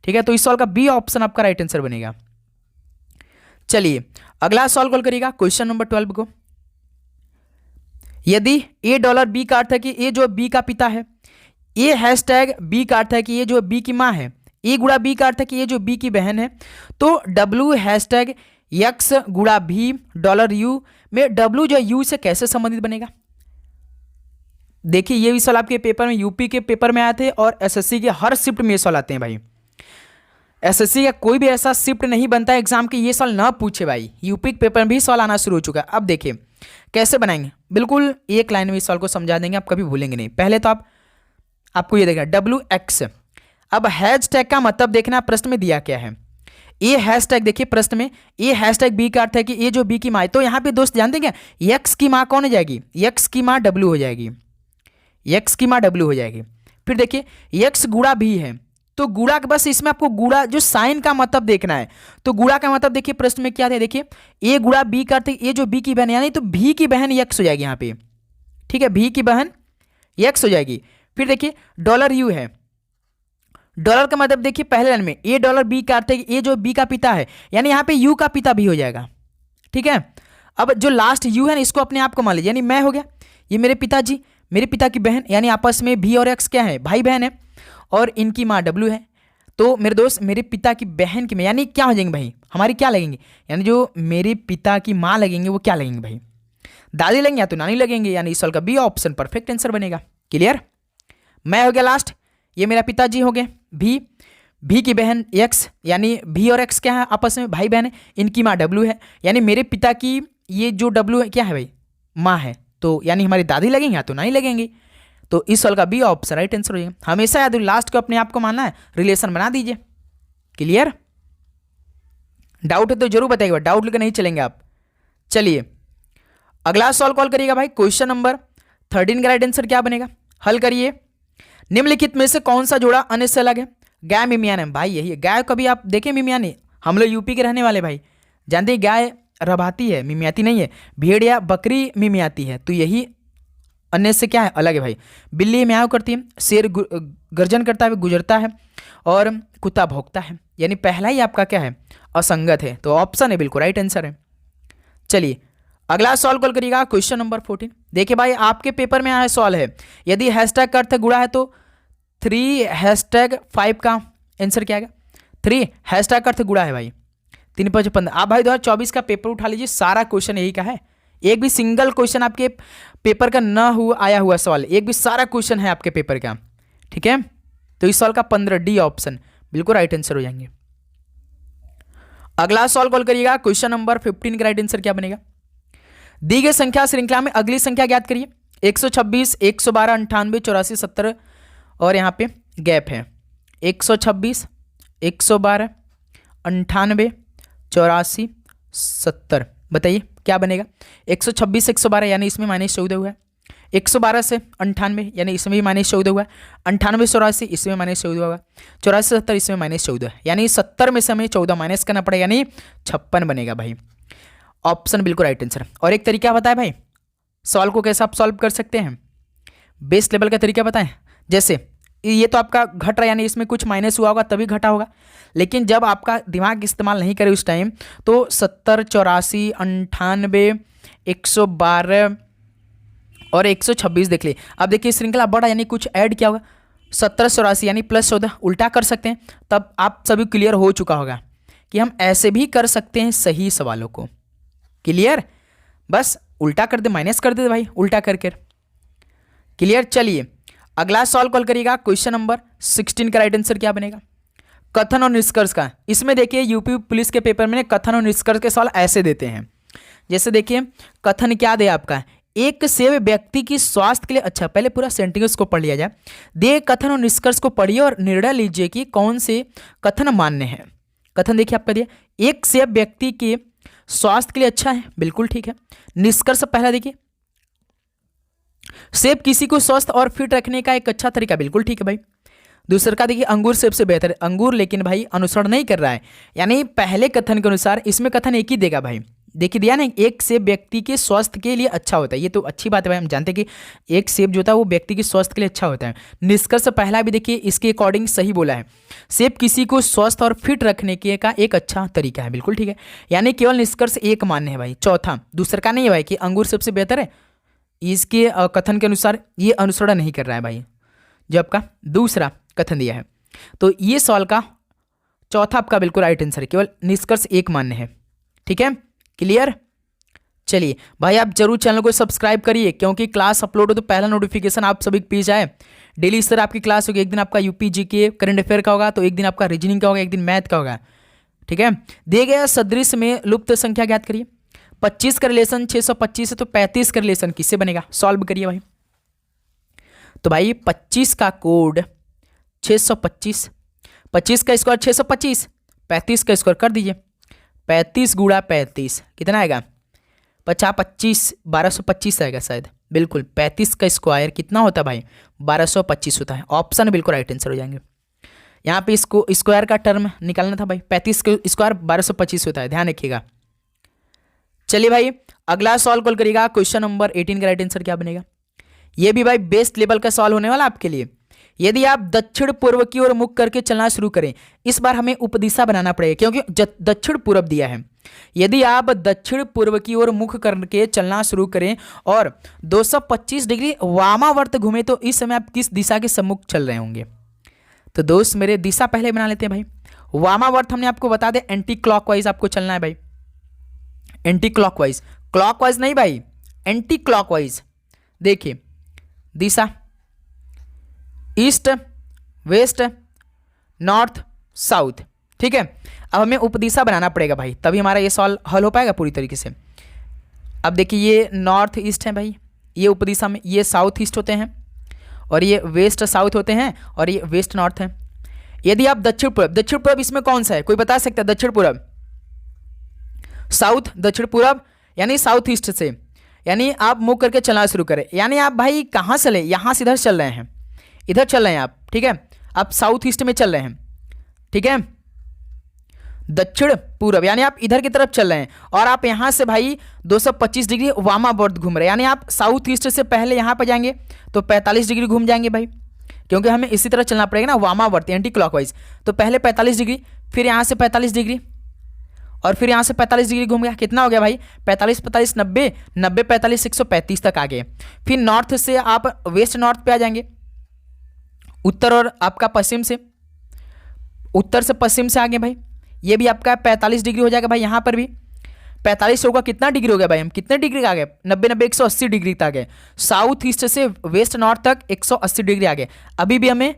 ठीक है, तो इस सवाल का बी ऑप्शन आपका राइट आंसर बनेगा। चलिए अगला सवाल कॉल करिएगा, क्वेश्चन नंबर 12 को। यदि $A बी का अर्थ है कि ए जो बी का पिता है, ए हैशटैग बी का अर्थ है कि ये जो बी की माँ है, ए गुणा बी का अर्थ है कि ये जो बी की बहन है, तो डब्ल्यू हैशटैग एक्स गुणा भी $U में डब्ल्यू जो यू से कैसे संबंधित बनेगा? देखिए ये भी सवाल आपके पेपर में, यूपी के पेपर में आए थे और एसएससी के हर शिफ्ट में ये सवाल आते हैं भाई। एसएससी का कोई भी ऐसा शिफ्ट नहीं बनता है एग्जाम के ये सवाल ना पूछे भाई। यूपी के पेपर में भी सवाल आना शुरू हो चुका है। अब देखिए कैसे बनाएंगे, बिल्कुल एक लाइन में इस सवाल को समझा देंगे, आप कभी भूलेंगे नहीं। पहले तो आपको ये देखना WX। अब हैशटैग का मतलब देखना प्रश्न में दिया क्या है। ए हैशटैग देखिए प्रश्न में, ए हैशटैग बी का अर्थ है कि ये जो बी की माँ है, तो यहाँ पे दोस्त जानते हैं क्या, एक्स की माँ कौन हो जाएगी? एक्स की माँ W हो जाएगी। एक्स की माँ डब्ल्यू हो जाएगी। फिर देखिए एक्स गुणा भी है, तो गुणा के बस इसमें आपको गुणा जो साइन का मतलब देखना है। तो गुणा का मतलब देखिए प्रश्न में क्या है, देखिए ए गुणा बी करते, ये जो बी की बहन यानी तो भी की बहन एक्स हो जाएगी यहाँ पे, ठीक है, भी की बहन एक्स हो जाएगी। फिर देखिए डॉलर यू है, डॉलर का मतलब देखिए पहले लाइन में ए डॉलर बी काटते, ये जो बी का पिता है यानी यहाँ पे यू का पिता भी हो जाएगा, ठीक है। अब जो लास्ट यू है ना इसको अपने आप को मान लीजिए, यानी मैं हो गया, ये मेरे पिताजी, मेरे पिता की बहन, यानी आपस में भी और एक्स क्या है, भाई बहन है, और इनकी माँ डब्ल्यू है। तो मेरे दोस्त मेरे पिता की बहन की में यानी क्या हो जाएंगे भाई, हमारी क्या लगेंगे, यानी जो मेरे पिता की माँ लगेंगे वो क्या लगेंगे भाई, दादी लगेंगे या तो नानी लगेंगे, यानी इस सवाल का बी ऑप्शन परफेक्ट आंसर बनेगा। क्लियर। मैं हो गया लास्ट, ये मेरा पिताजी हो गए, भी की बहन एक्स, यानी भी और एक्स क्या है आपस में भाई बहन है, इनकी माँ डब्ल्यू है, यानी मेरे पिता की ये जो डब्ल्यू है क्या है भाई, माँ है, तो यानी हमारी दादी लगेंगे या तो नानी लगेंगे। तो इस सवाल का बी ऑप्शन राइट आंसर हो जाएगा। हमेशा याद लास्ट को अपने आप को मानना है, रिलेशन बना दीजिए। क्लियर। डाउट है तो जरूर बताइएगा, डाउट लेकर नहीं चलेंगे आप। चलिए अगला सवाल कॉल करिएगा भाई, क्वेश्चन नंबर 13 का राइट आंसर क्या बनेगा, हल करिए। निम्नलिखित में से कौन सा जोड़ा अन्य से अलग है। गाय मिमियान है भाई, यही है गाय, कभी आप देखें मिमियान नहीं, हम लोग यूपी के रहने वाले भाई जानते हैं गाय रभाती है, मिमियाती नहीं है, भेड़ या बकरी मिमियाती है, तो यही अन्य से क्या है, अलग है भाई। बिल्ली म्याऊं करती है, शेर गर्जन करता है गुजरता है, और कुत्ता भौंकता है, यानी पहला ही आपका क्या है, असंगत है, तो ऑप्शन है बिल्कुल राइट आंसर है। चलिए अगला सवाल कॉल करिएगा, क्वेश्चन नंबर 14। देखिए भाई आपके पेपर में आया सवाल है, यदि हैशटैग का अर्थ गुणा है तो 3#5 का आंसर क्या आएगा, 3 हैशटैग का अर्थ गुणा है भाई, 3×5 आप भाई 2024 का पेपर उठा लीजिए, सारा क्वेश्चन यही का है, एक भी सिंगल क्वेश्चन आपके पेपर का ना हुआ आया हुआ सवाल, एक भी सारा क्वेश्चन है आपके पेपर का, ठीक है। तो इस सवाल का 15 डी ऑप्शन बिल्कुल राइट आंसर हो जाएंगे। अगला सवाल कॉल करिएगा, क्वेश्चन नंबर 15 का राइट आंसर क्या बनेगा। दी गई संख्या श्रृंखला में अगली संख्या ज्ञात करिए। 126, 112, 98, 84, 70 और यहाँ पे गैप है। 126, 112, 98, 84, 70 बताइए क्या बनेगा। 126 112 यानी इसमें -14 हुआ है, 112 से 98 यानी इसमें भी -14 हुआ है, 98 से 84 इसमें -14 हुआ, 84 से 70 इसमें -14 है, यानी 70 में से हमें 14 माइनस करना पड़ेगा, यानी 56 बनेगा भाई। ऑप्शन बिल्कुल राइट आंसर। और एक तरीका बताए भाई सवाल को कैसे आप सॉल्व कर सकते हैं, बेस लेवल का तरीका बताएं। जैसे ये तो आपका घट रहा है यानी इसमें कुछ माइनस हुआ होगा तभी घटा होगा, लेकिन जब आपका दिमाग इस्तेमाल नहीं करे उस टाइम तो 70, 84, 98, 112 और 126 देख ले। अब देखिए श्रृंखला बढ़ा यानी कुछ ऐड किया होगा, 70 से 84 यानी +14 उल्टा कर सकते हैं, तब आप सभी क्लियर हो चुका होगा कि हम ऐसे भी कर सकते हैं सही सवालों को। क्लियर, बस उल्टा कर दे, माइनस कर दे भाई उल्टा करके। क्लियर। चलिए अगला सवाल कॉल करिएगा, क्वेश्चन नंबर 16 का राइट आंसर क्या बनेगा। कथन और निष्कर्ष का, इसमें देखिए यूपी पुलिस के पेपर में कथन और निष्कर्ष के सवाल ऐसे देते हैं। जैसे देखिए कथन क्या दे आपका, एक सेब व्यक्ति की स्वास्थ्य के लिए अच्छा, पहले पूरा सेंटेंस को पढ़ लिया जाए, दे कथन और निष्कर्ष को पढ़िए और निर्णय लीजिए कि कौन से कथन मान्य है। कथन देखिए आपका दिया, एक सेब व्यक्ति के स्वास्थ्य के लिए अच्छा है, बिल्कुल ठीक है। निष्कर्ष पहला देखिए, सेब किसी को स्वस्थ और फिट रखने का एक अच्छा तरीका, बिल्कुल ठीक है भाई। दूसरा का देखिए, अंगूर सेब से बेहतर है, अंगूर लेकिन भाई अनुसरण नहीं कर रहा है, यानी पहले कथन के अनुसार इसमें कथन एक ही देगा भाई। देखिए दिया ना, एक सेब व्यक्ति के स्वास्थ्य के लिए अच्छा होता है, ये तो अच्छी बात है भाई, हम जानते हैं कि एक सेब जो होता है वो व्यक्ति के स्वास्थ्य के लिए अच्छा होता है। निष्कर्ष पहला भी देखिए इसके अकॉर्डिंग सही बोला है, सेब किसी को स्वस्थ और फिट रखने के का एक अच्छा तरीका है, बिल्कुल ठीक है, यानी केवल निष्कर्ष एक मान्य है भाई। चौथा दूसरा का नहीं है भाई कि अंगूर सेब से बेहतर है, इसके कथन के अनुसार ये अनुसरण नहीं कर रहा है भाई, जो आपका दूसरा कथन दिया है। तो ये सवाल का चौथा आपका बिल्कुल राइट आंसर है, केवल निष्कर्ष एक मान्य है, ठीक है। क्लियर। चलिए भाई आप जरूर चैनल को सब्सक्राइब करिए, क्योंकि क्लास अपलोड हो तो पहला नोटिफिकेशन आप सभी के पेज आए। डेली इस तरह आपकी क्लास होगी, एक दिन आपका यूपी जीके करंट अफेयर का होगा, तो एक दिन आपका रीजनिंग का होगा, एक दिन मैथ का होगा, ठीक है। दिए गए सदृश में लुप्त संख्या ज्ञात करिए। 25 का रिलेशन 625 है, तो 35 का रिलेशन किससे बनेगा, सॉल्व करिए भाई। तो भाई 25 का कोड 625, 25 का स्क्वायर 625, 35 का स्क्वायर कर दीजिए, 35 गुणा 35 कितना आएगा 50 25 1225 आएगा शायद, बिल्कुल 35 का स्क्वायर कितना होता है भाई, 1225 होता है। ऑप्शन बिल्कुल राइट आंसर हो जाएंगे। यहाँ पे इसको स्क्वायर का टर्म निकालना था भाई, 35 का स्क्वायर 1225 होता है, ध्यान रखिएगा। चलिए भाई अगला सॉल्व कॉल करिएगा, क्वेश्चन नंबर 18 का राइट आंसर क्या बनेगा। ये भी भाई बेस्ट लेवल का सॉल्व होने वाला आपके लिए। यदि आप दक्षिण पूर्व की ओर मुख करके चलना शुरू करें, इस बार हमें उपदिशा बनाना पड़ेगा क्योंकि दक्षिण पूर्व दिया है। यदि आप दक्षिण पूर्व की ओर मुख करके चलना शुरू करें और 225 डिग्री वामावर्त घूमे तो इस समय आप किस दिशा के सम्मुख चल रहे होंगे। तो दोस्त मेरे दिशा पहले बना लेते हैं भाई। वामावर्त हमने आपको बता दे एंटी क्लॉकवाइज आपको चलना है भाई, एंटी क्लॉकवाइज, क्लॉकवाइज नहीं भाई, एंटी क्लॉकवाइज। देखिए दिशा ईस्ट वेस्ट नॉर्थ साउथ, ठीक है। अब हमें उपदिशा बनाना पड़ेगा भाई, तभी हमारा ये सॉल्व हल हो पाएगा पूरी तरीके से। अब देखिए ये नॉर्थ ईस्ट है भाई, ये उपदिशा में, ये साउथ ईस्ट होते हैं और ये वेस्ट साउथ होते हैं और ये वेस्ट नॉर्थ है। यदि आप दक्षिण पूर्व इसमें कौन सा है, कोई बता सकता है? दक्षिण पूर्व, साउथ, दक्षिण पूर्व यानी साउथ ईस्ट से, यानी आप मुख करके चलना शुरू करें। यानी आप भाई कहाँ चले, यहाँ से इधर चल रहे हैं, इधर चल रहे हैं आप, ठीक है। आप साउथ ईस्ट में चल रहे हैं, ठीक है। दक्षिण पूर्व यानी आप इधर की तरफ चल रहे हैं और आप यहाँ से भाई 225 डिग्री वामावर्त घूम रहे हैं। यानी आप साउथ ईस्ट से पहले यहाँ पर जाएंगे तो 45 डिग्री घूम जाएंगे भाई, क्योंकि हमें इसी तरह चलना पड़ेगा ना, वामावर्त एंटी क्लॉकवाइज। तो पहले 45 डिग्री, फिर यहाँ से 45 डिग्री और फिर यहाँ से 45 डिग्री घूम गया, कितना हो गया भाई 45 45 90 90 45 135 तक आ गए। फिर नॉर्थ से आप वेस्ट नॉर्थ पे आ जाएंगे, उत्तर और आपका पश्चिम से, उत्तर से पश्चिम से आगे भाई, ये भी आपका 45 डिग्री हो जाएगा भाई। यहाँ पर भी 45 होगा, कितना डिग्री हो गया भाई, हम कितने डिग्री का आ गए, 90 90 180 डिग्री तक आ गए। साउथ ईस्ट से वेस्ट नॉर्थ तक 180 डिग्री आ गए। अभी भी हमें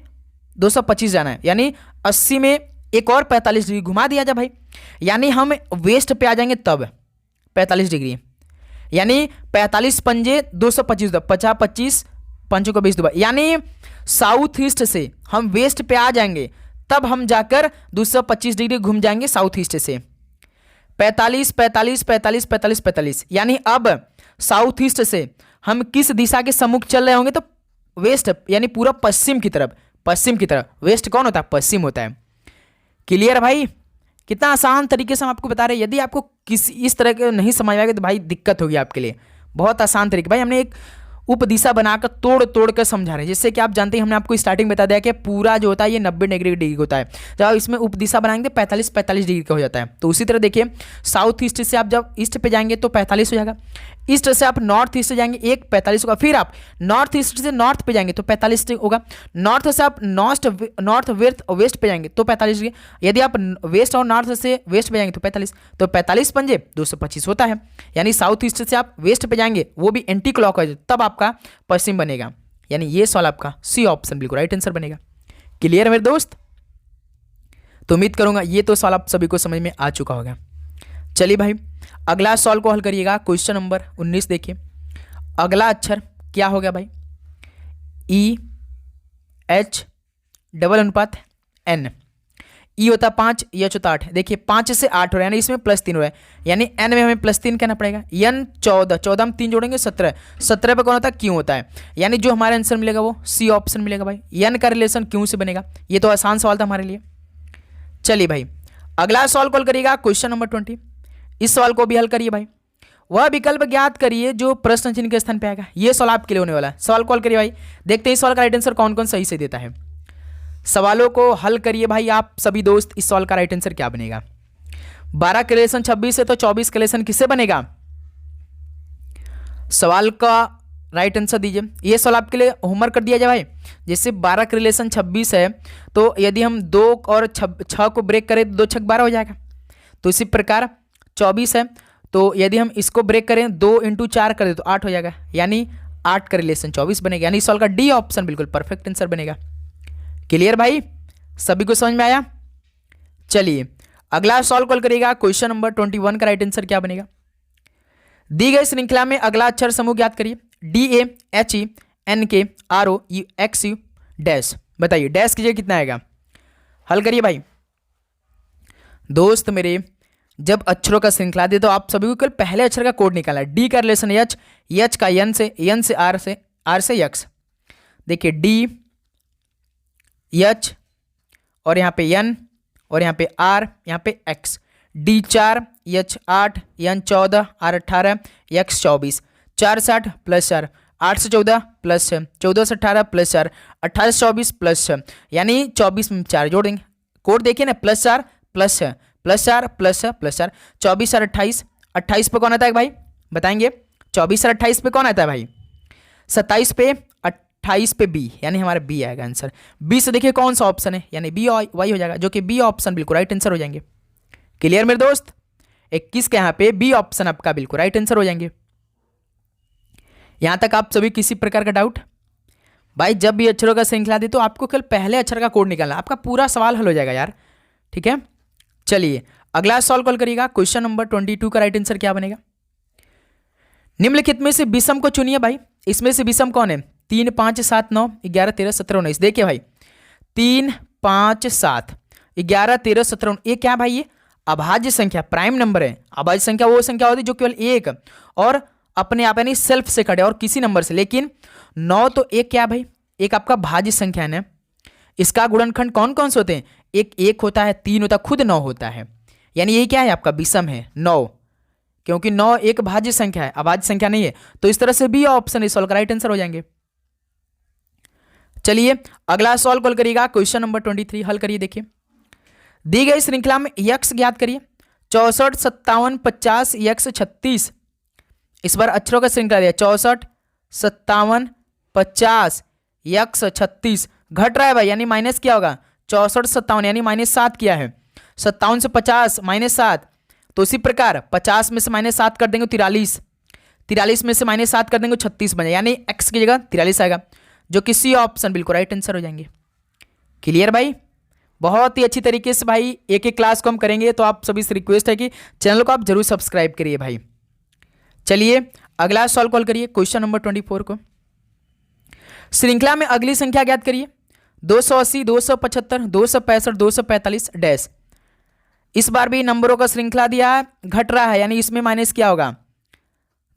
225 जाना है, यानी 80 में एक और 45 डिग्री घुमा दिया जाए भाई, यानी हम वेस्ट पे आ जाएंगे तब 45 डिग्री, यानी 45 पंजे 225, 50 25 पंचों को 20 दोबारा, यानी साउथ ईस्ट से हम वेस्ट पे आ जाएंगे तब हम जाकर 225 डिग्री घूम जाएंगे साउथ ईस्ट से। 45 45 45 45 45, यानी अब साउथ ईस्ट से हम किस दिशा के सम्मुख चल रहे होंगे, तो वेस्ट यानी पूरा पश्चिम की तरफ, पश्चिम की तरफ। वेस्ट कौन होता है, पश्चिम होता है। क्लियर भाई, कितना आसान तरीके से हम आपको बता रहे हैं। यदि आपको किसी इस तरह के नहीं समझ आएगा तो भाई दिक्कत होगी आपके लिए। बहुत आसान तरीके भाई, हमने एक उपदिशा बनाकर तोड़ तोड़ कर समझा रहे हैं, जिससे कि आप जानते हैं हमने आपको स्टार्टिंग बता दिया कि पूरा जो होता है ये 90 डिग्री होता है। जब आप इसमें उपदिशा बनाएंगे 45 45 डिग्री का हो जाता है। तो उसी तरह देखिए साउथ ईस्ट से आप जब ईस्ट पे जाएंगे तो 45 हो जाएगा, ईस्ट से आप नॉर्थ ईस्ट जाएंगे एक 45 होगा, फिर आप नॉर्थ ईस्ट से नॉर्थ पे जाएंगे तो 45 होगा, नॉर्थ से आप नॉर्थ वेस्ट पे जाएंगे तो 45 डिग्री, यदि आप वेस्ट और नॉर्थ से वेस्ट पे जाएंगे तो 45, तो 45 पंजे 225 होता है। यानी साउथ ईस्ट से आप वेस्ट पे जाएंगे वो भी एंटी क्लॉकवाइज, तब आपका पश्चिम बनेगा। यानी ये सवाल आपका सी ऑप्शन बिल्कुल राइट आंसर बनेगा। क्लियर है मेरे दोस्त? तो उम्मीद करूंगा ये तो सवाल आप सभी को समझ में आ चुका होगा। चलिए भाई अगला सवाल को हल करिएगा, क्वेश्चन नंबर 19 देखिए। अगला अक्षर क्या हो गया भाई, ई एच डबल अनुपात एन। ई होता 5, एच होता 8। देखिए 5 से 8 हो रहा है, यानी इसमें +3 हो रहा है, यानी एन में हमें +3 कहना पड़ेगा। एन 14, 14 में 3 जोड़ेंगे 17, 17 पे कौन होता है, क्यों होता है। यानी जो हमारा आंसर मिलेगा वो सी ऑप्शन मिलेगा भाई। एन का रिलेशन क्यों से बनेगा, ये तो आसान सवाल था हमारे लिए। चलिए भाई अगला सवाल कॉल करिएगा, क्वेश्चन नंबर 20। इस सवाल को भी हल करिए भाई। वह विकल्प ज्ञात करिए जो प्रश्न चिन्ह के स्थान पे आएगा। ये सवाल आपके लिए होने वाला है। सवाल कॉल करिए भाई, देखते हैं इस सवाल का राइट आंसर कौन कौन सही से देता है। सवालों को हल करिए भाई आप सभी दोस्त। इस सवाल का राइट आंसर क्या बनेगा, 12 का रिलेशन 26 है तो 24 का रिलेशन किससे बनेगा। सवाल का राइट आंसर दीजिए। ये सवाल आपके लिए होमवर्क कर दिया जाए भाई। जैसे 12 का रिलेशन 26 है तो यदि हम 2 और 6 को ब्रेक करें तो 2 6 12 हो जाएगा। तो इसी प्रकार 24 है तो यदि हम इसको ब्रेक करें 2 × 4 करें तो 8 हो जाएगा, यानी 8 का रिलेशन 24 बनेगा। यानी इस सवाल का डी ऑप्शन बिल्कुल परफेक्ट आंसर बनेगा। क्लियर भाई, सभी को समझ में आया। चलिए अगला सवाल कॉल करिएगा, क्वेश्चन नंबर 21 का राइट आंसर क्या बनेगा। दी गई श्रृंखला में अगला अक्षर समूह ज्ञात करिए। DAHENKROXU dash. बताइए डैश कीजिए कितना आएगा, हल करिए भाई। दोस्त मेरे जब अक्षरों का श्रृंखला दे तो आप सभी को केवल पहले अक्षर का कोड निकालना है। डी का रिलेशन एच, एच का एन से आर से यक्स। देखिए डी एच और यहाँ पे एन और यहाँ पे आर, यहाँ पे X. D 4, H 8, N 14, R 18, X 24। 4 60 plus 4, 8 से 14 प्लस 6, 14 से 18 प्लस 4, 18 से 24 प्लस 6, यानी 24 में 4 जोड़ देंगे। कोड देखिए ना, plus 4 plus 6 plus 4 plus 6 plus 4, 24 और 28। 28 पे कौन आता है भाई बताएंगे? 24 और 28 पे कौन आता है भाई? 27 पे 28 पे बी, यानी हमारा बी आएगा आंसर। बी से देखिए कौन सा ऑप्शन है, यानी बी वाई हो जाएगा, जो कि बी ऑप्शन बिल्कुल राइट आंसर हो जाएंगे। क्लियर मेरे दोस्त? 21 के यहाँ पे बी ऑप्शन आपका बिल्कुल राइट आंसर हो जाएंगे। यहां तक आप सभी किसी प्रकार का डाउट? भाई जब भी अक्षरों का श्रृंखला दी तो आपको केवल पहले अक्षर का कोड निकालना, आपका पूरा सवाल हल हो जाएगा यार। ठीक है, चलिए अगला सॉल्व कॉल करिएगा। क्वेश्चन नंबर 22 का राइट आंसर क्या बनेगा? निम्नलिखित में से विषम को चुनिए भाई। इसमें से विषम कौन है? 3 5 7 9 11 13 17 19। देखिए भाई 3 5 7 11 13 17 ये क्या भाई? ये अभाज्य संख्या, प्राइम नंबर है। अभाज्य संख्या वो संख्या होती है जो केवल एक और अपने आप यानी सेल्फ से कटे और किसी नंबर से। लेकिन 9 तो एक क्या भाई? एक आपका भाज्य संख्या है ना। इसका गुणनखंड कौन कौन से होते हैं? एक होता है, 3 होता है, खुद 9 होता है। यानी ये क्या है आपका? विषम है 9, क्योंकि 9 एक भाज्य संख्या है, अभाज्य संख्या नहीं है। तो इस तरह से बी ऑप्शन इस सॉल्व का राइट आंसर हो जाएंगे। चलिए अगला सॉल्व कॉल करिएगा। क्वेश्चन नंबर 23 हल करिए। देखिए दी गई श्रृंखला में यक्स ज्ञात करिए। 64 57 50 यक्स 36। इस बार अक्षरों का श्रृंखला दिया 64 57 50 यक्स 36। घट रहा है भाई, यानी माइनस क्या होगा? 64 57 यानी -7 किया है। 57 से 50 -7, तो इसी प्रकार 50 में से -7 कर देंगे 43, 43 में से -7 कर देंगे 36 बन जाए, यानी x की जगह 43 आएगा, जो कि सी ऑप्शन बिल्कुल राइट आंसर हो जाएंगे। क्लियर भाई? बहुत ही अच्छी तरीके से भाई एक एक क्लास को हम करेंगे, तो आप सभी से रिक्वेस्ट है कि चैनल को आप जरूर सब्सक्राइब करिए भाई। चलिए अगला सॉल्व कॉल करिए। क्वेश्चन नंबर 24 को श्रृंखला में अगली संख्या ज्ञात करिए। 280 275 265 245 डैश। इस बार भी नंबरों का श्रृंखला दिया है, घट रहा है, यानी इसमें माइनस क्या होगा?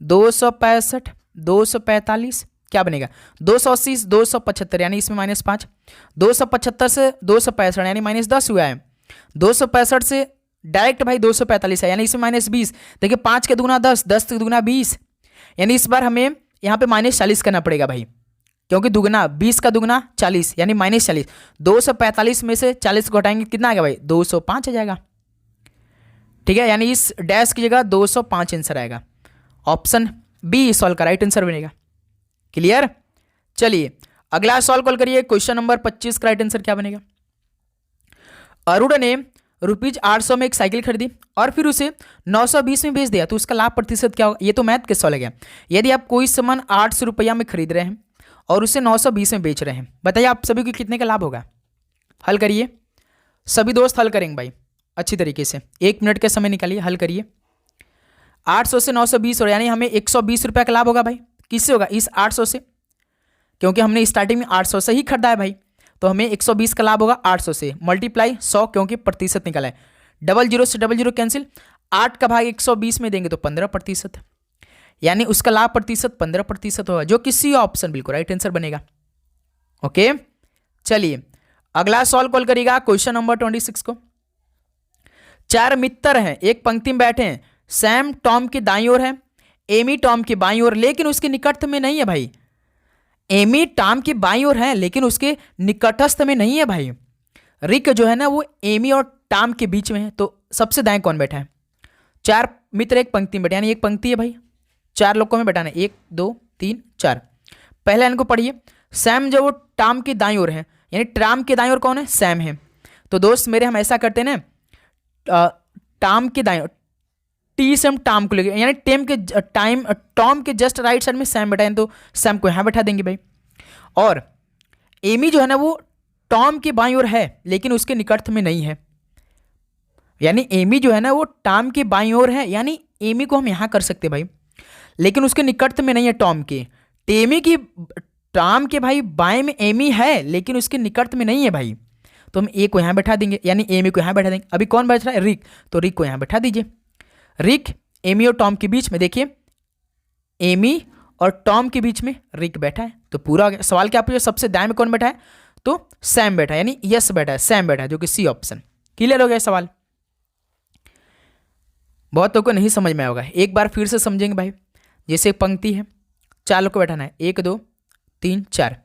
265 245 क्या बनेगा? 280 275 यानी इसमें -5। 275 से 265 यानी -10 हुआ है। 265 से डायरेक्ट भाई 245 है, यानी इसमें -20। देखिए 5 के दुगुना 10, 10 के दुगुना 20, यानी इस बार हमें यहाँ पे -40 करना पड़ेगा भाई, क्योंकि दुगना 20 का दुगना 40 यानी -40। 245 में से 40 को हटाएंगे कितना आ गया भाई? 205 आ जाएगा। ठीक है, यानी इस डैश की जगह 205 आंसर आएगा। ऑप्शन बी सॉल्व का राइट आंसर बनेगा। क्लियर? चलिए अगला सॉल्व कॉल करिए। क्वेश्चन नंबर 25 का राइट आंसर क्या बनेगा? अरुण ने ₹800 में एक साइकिल खरीदी और फिर उसे 920 में बेच दिया, तो उसका लाभ प्रतिशत क्या होगा? ये तो मैथ के सॉल्व है। यदि आप कोई सामान 800 रुपया में खरीद रहे हैं और उसे 920 में बेच रहे हैं, बताइए आप सभी को कितने का लाभ होगा? हल करिए, सभी दोस्त हल करेंगे भाई अच्छी तरीके से। 1 मिनट का समय निकालिए, हल करिए। 800 से 920 और यानी हमें 120 रुपये का लाभ होगा भाई। किससे होगा? इस 800 से, क्योंकि हमने स्टार्टिंग में 800 से ही खरीदा है भाई, तो हमें 120 का लाभ होगा 800 से मल्टीप्लाई 100, क्योंकि प्रतिशत निकला है। 00 से 00 कैंसिल, 8 का भाग 120 में देंगे तो 15%, यानी उसका लाभ प्रतिशत 15% होगा, जो कि सी ऑप्शन बिल्कुल राइट आंसर बनेगा। ओके, चलिए अगला सॉल्व कॉल करिएगा। क्वेश्चन नंबर 26 को 4 मित्र हैं, एक पंक्ति में बैठे हैं। सैम टॉम के दाईं ओर है, एमी टॉम के बाईं ओर, लेकिन उसके निकटस्थ में नहीं है भाई। एमी टॉम के बाईं ओर है लेकिन उसके निकटस्थ में नहीं है भाई। रिक जो है ना वो एमी और टॉम के बीच में है, तो सबसे दाएं कौन बैठा है? 4 मित्र एक पंक्ति में बैठे, यानी एक पंक्ति है भाई, 4 लोग को में बैठाना है, 1 2 3 4। पहले इनको पढ़िए। सैम जो वो टॉम के दाईं ओर है, यानी टॉम के दाईं ओर कौन है? सैम है। तो दोस्त मेरे हम ऐसा करते हैं ना, टॉम के दाईं, टी से हम टॉम को लेंगे, यानी टॉम के जस्ट राइट साइड में सैम बैठा है, तो सैम को यहाँ बैठा देंगे भाई। और एमी जो है ना वो टॉम के बाईं ओर है लेकिन उसके निकट में नहीं है, यानी एमी जो है ना वो टॉम के बाईं ओर है, यानी एमी को हम यहाँ कर सकते भाई, लेकिन उसके निकट में नहीं है टॉम के। टॉम के भाई बाएं में एमी है लेकिन उसके निकट में नहीं है भाई, तो हम ए को यहाँ बैठा देंगे, यानी एमी को यहाँ बैठा देंगे। अभी कौन बैठ रहा है? रिक, तो रिक को यहाँ बैठा दीजिए। रिक एमी और टॉम के बीच में, देखिए एमी और टॉम के बीच में रिक बैठा है, तो पूरा हो गया। सवाल क्या पूछा? सबसे दाएं में कौन बैठा है? तो सैम बैठा है, यानी यस बैठा है, सैम बैठा है, जो कि सी ऑप्शन। क्लियर हो गया सवाल? बहुतों को नहीं समझ में आया होगा, एक बार फिर से समझेंगे भाई। जैसे एक पंक्ति है, 4 लोग को बैठाना है, 1 2 3 4।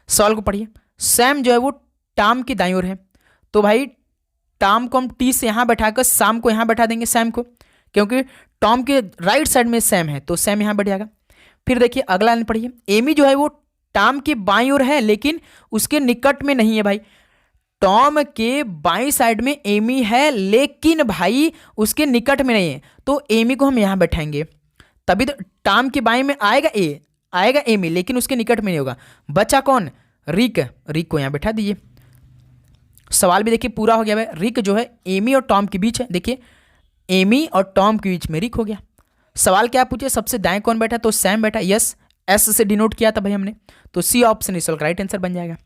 सवाल को पढ़िए। सैम जो है वो टॉम की दाईं ओर है, तो भाई टॉम को हम टी से यहाँ बैठाकर शाम को यहाँ बैठा देंगे, सैम को, क्योंकि टॉम के राइट साइड में सैम है, तो सैम यहाँ बैठ जाएगा। फिर देखिए अगला लाइन पढ़िए। एमी जो है वो टॉम की बाईं ओर है, लेकिन उसके निकट में नहीं है भाई। टॉम के बाईं साइड में एमी है, लेकिन भाई उसके निकट में नहीं है, तो एमी को हम यहाँ बैठाएंगे, तभी तो टॉम के बाईं में आएगा आएगा एमी, लेकिन उसके निकट में नहीं होगा। बचा कौन? रिक, रिक को यहाँ बैठा दीजिए। सवाल भी देखिए पूरा हो गया भाई। रिक जो है एमी और टॉम के बीच है, देखिए एमी और टॉम के बीच में रिक हो गया। सवाल क्या पूछे? सबसे दाएं कौन बैठा? तो सैम बैठा, यस, एस से डिनोट किया था भाई हमने, तो सी ऑप्शन इस राइट आंसर बन जाएगा।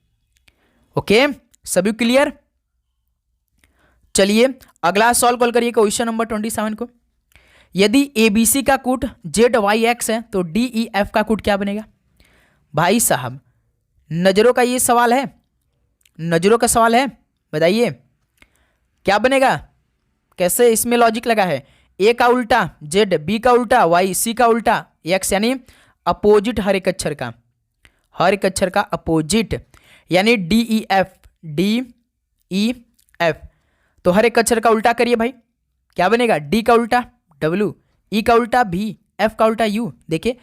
ओके, सभी क्लियर? चलिए अगला सॉल्व कॉल करिए क्वेश्चन नंबर 27 को। यदि ABC का कूट ZYX है तो DEF का कूट क्या बनेगा? भाई साहब नजरों का ये सवाल है, नजरों का सवाल है, बताइए क्या बनेगा? कैसे इसमें लॉजिक लगा है? A का उल्टा Z, B का उल्टा Y, C का उल्टा X, यानी अपोजिट हर एक अक्षर का, हर एक अक्षर का अपोजिट, यानी DEF। तो हर एक अक्षर का उल्टा करिए भाई, क्या बनेगा? D का उल्टा W, E का उल्टा V, F का उल्टा U। देखिए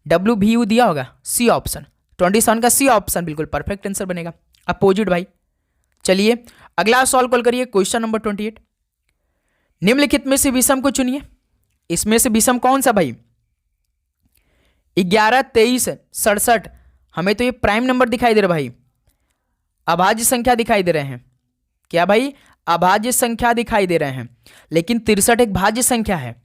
WVU दिया होगा, सी ऑप्शन 27 का सी ऑप्शन बिल्कुल परफेक्ट आंसर बनेगा, अपोजिट भाई। चलिए अगला सॉल्व कॉल करिए क्वेश्चन नंबर 28। निम्नलिखित में से विषम को चुनिए। इसमें से विषम कौन सा भाई? 11 23 67। हमें तो ये प्राइम नंबर दिखाई दे रहा भाई, अभाज्य संख्या दिखाई दे रहे हैं। क्या भाई? अभाज्य संख्या दिखाई दे रहे हैं, लेकिन 63 एक भाज्य संख्या है,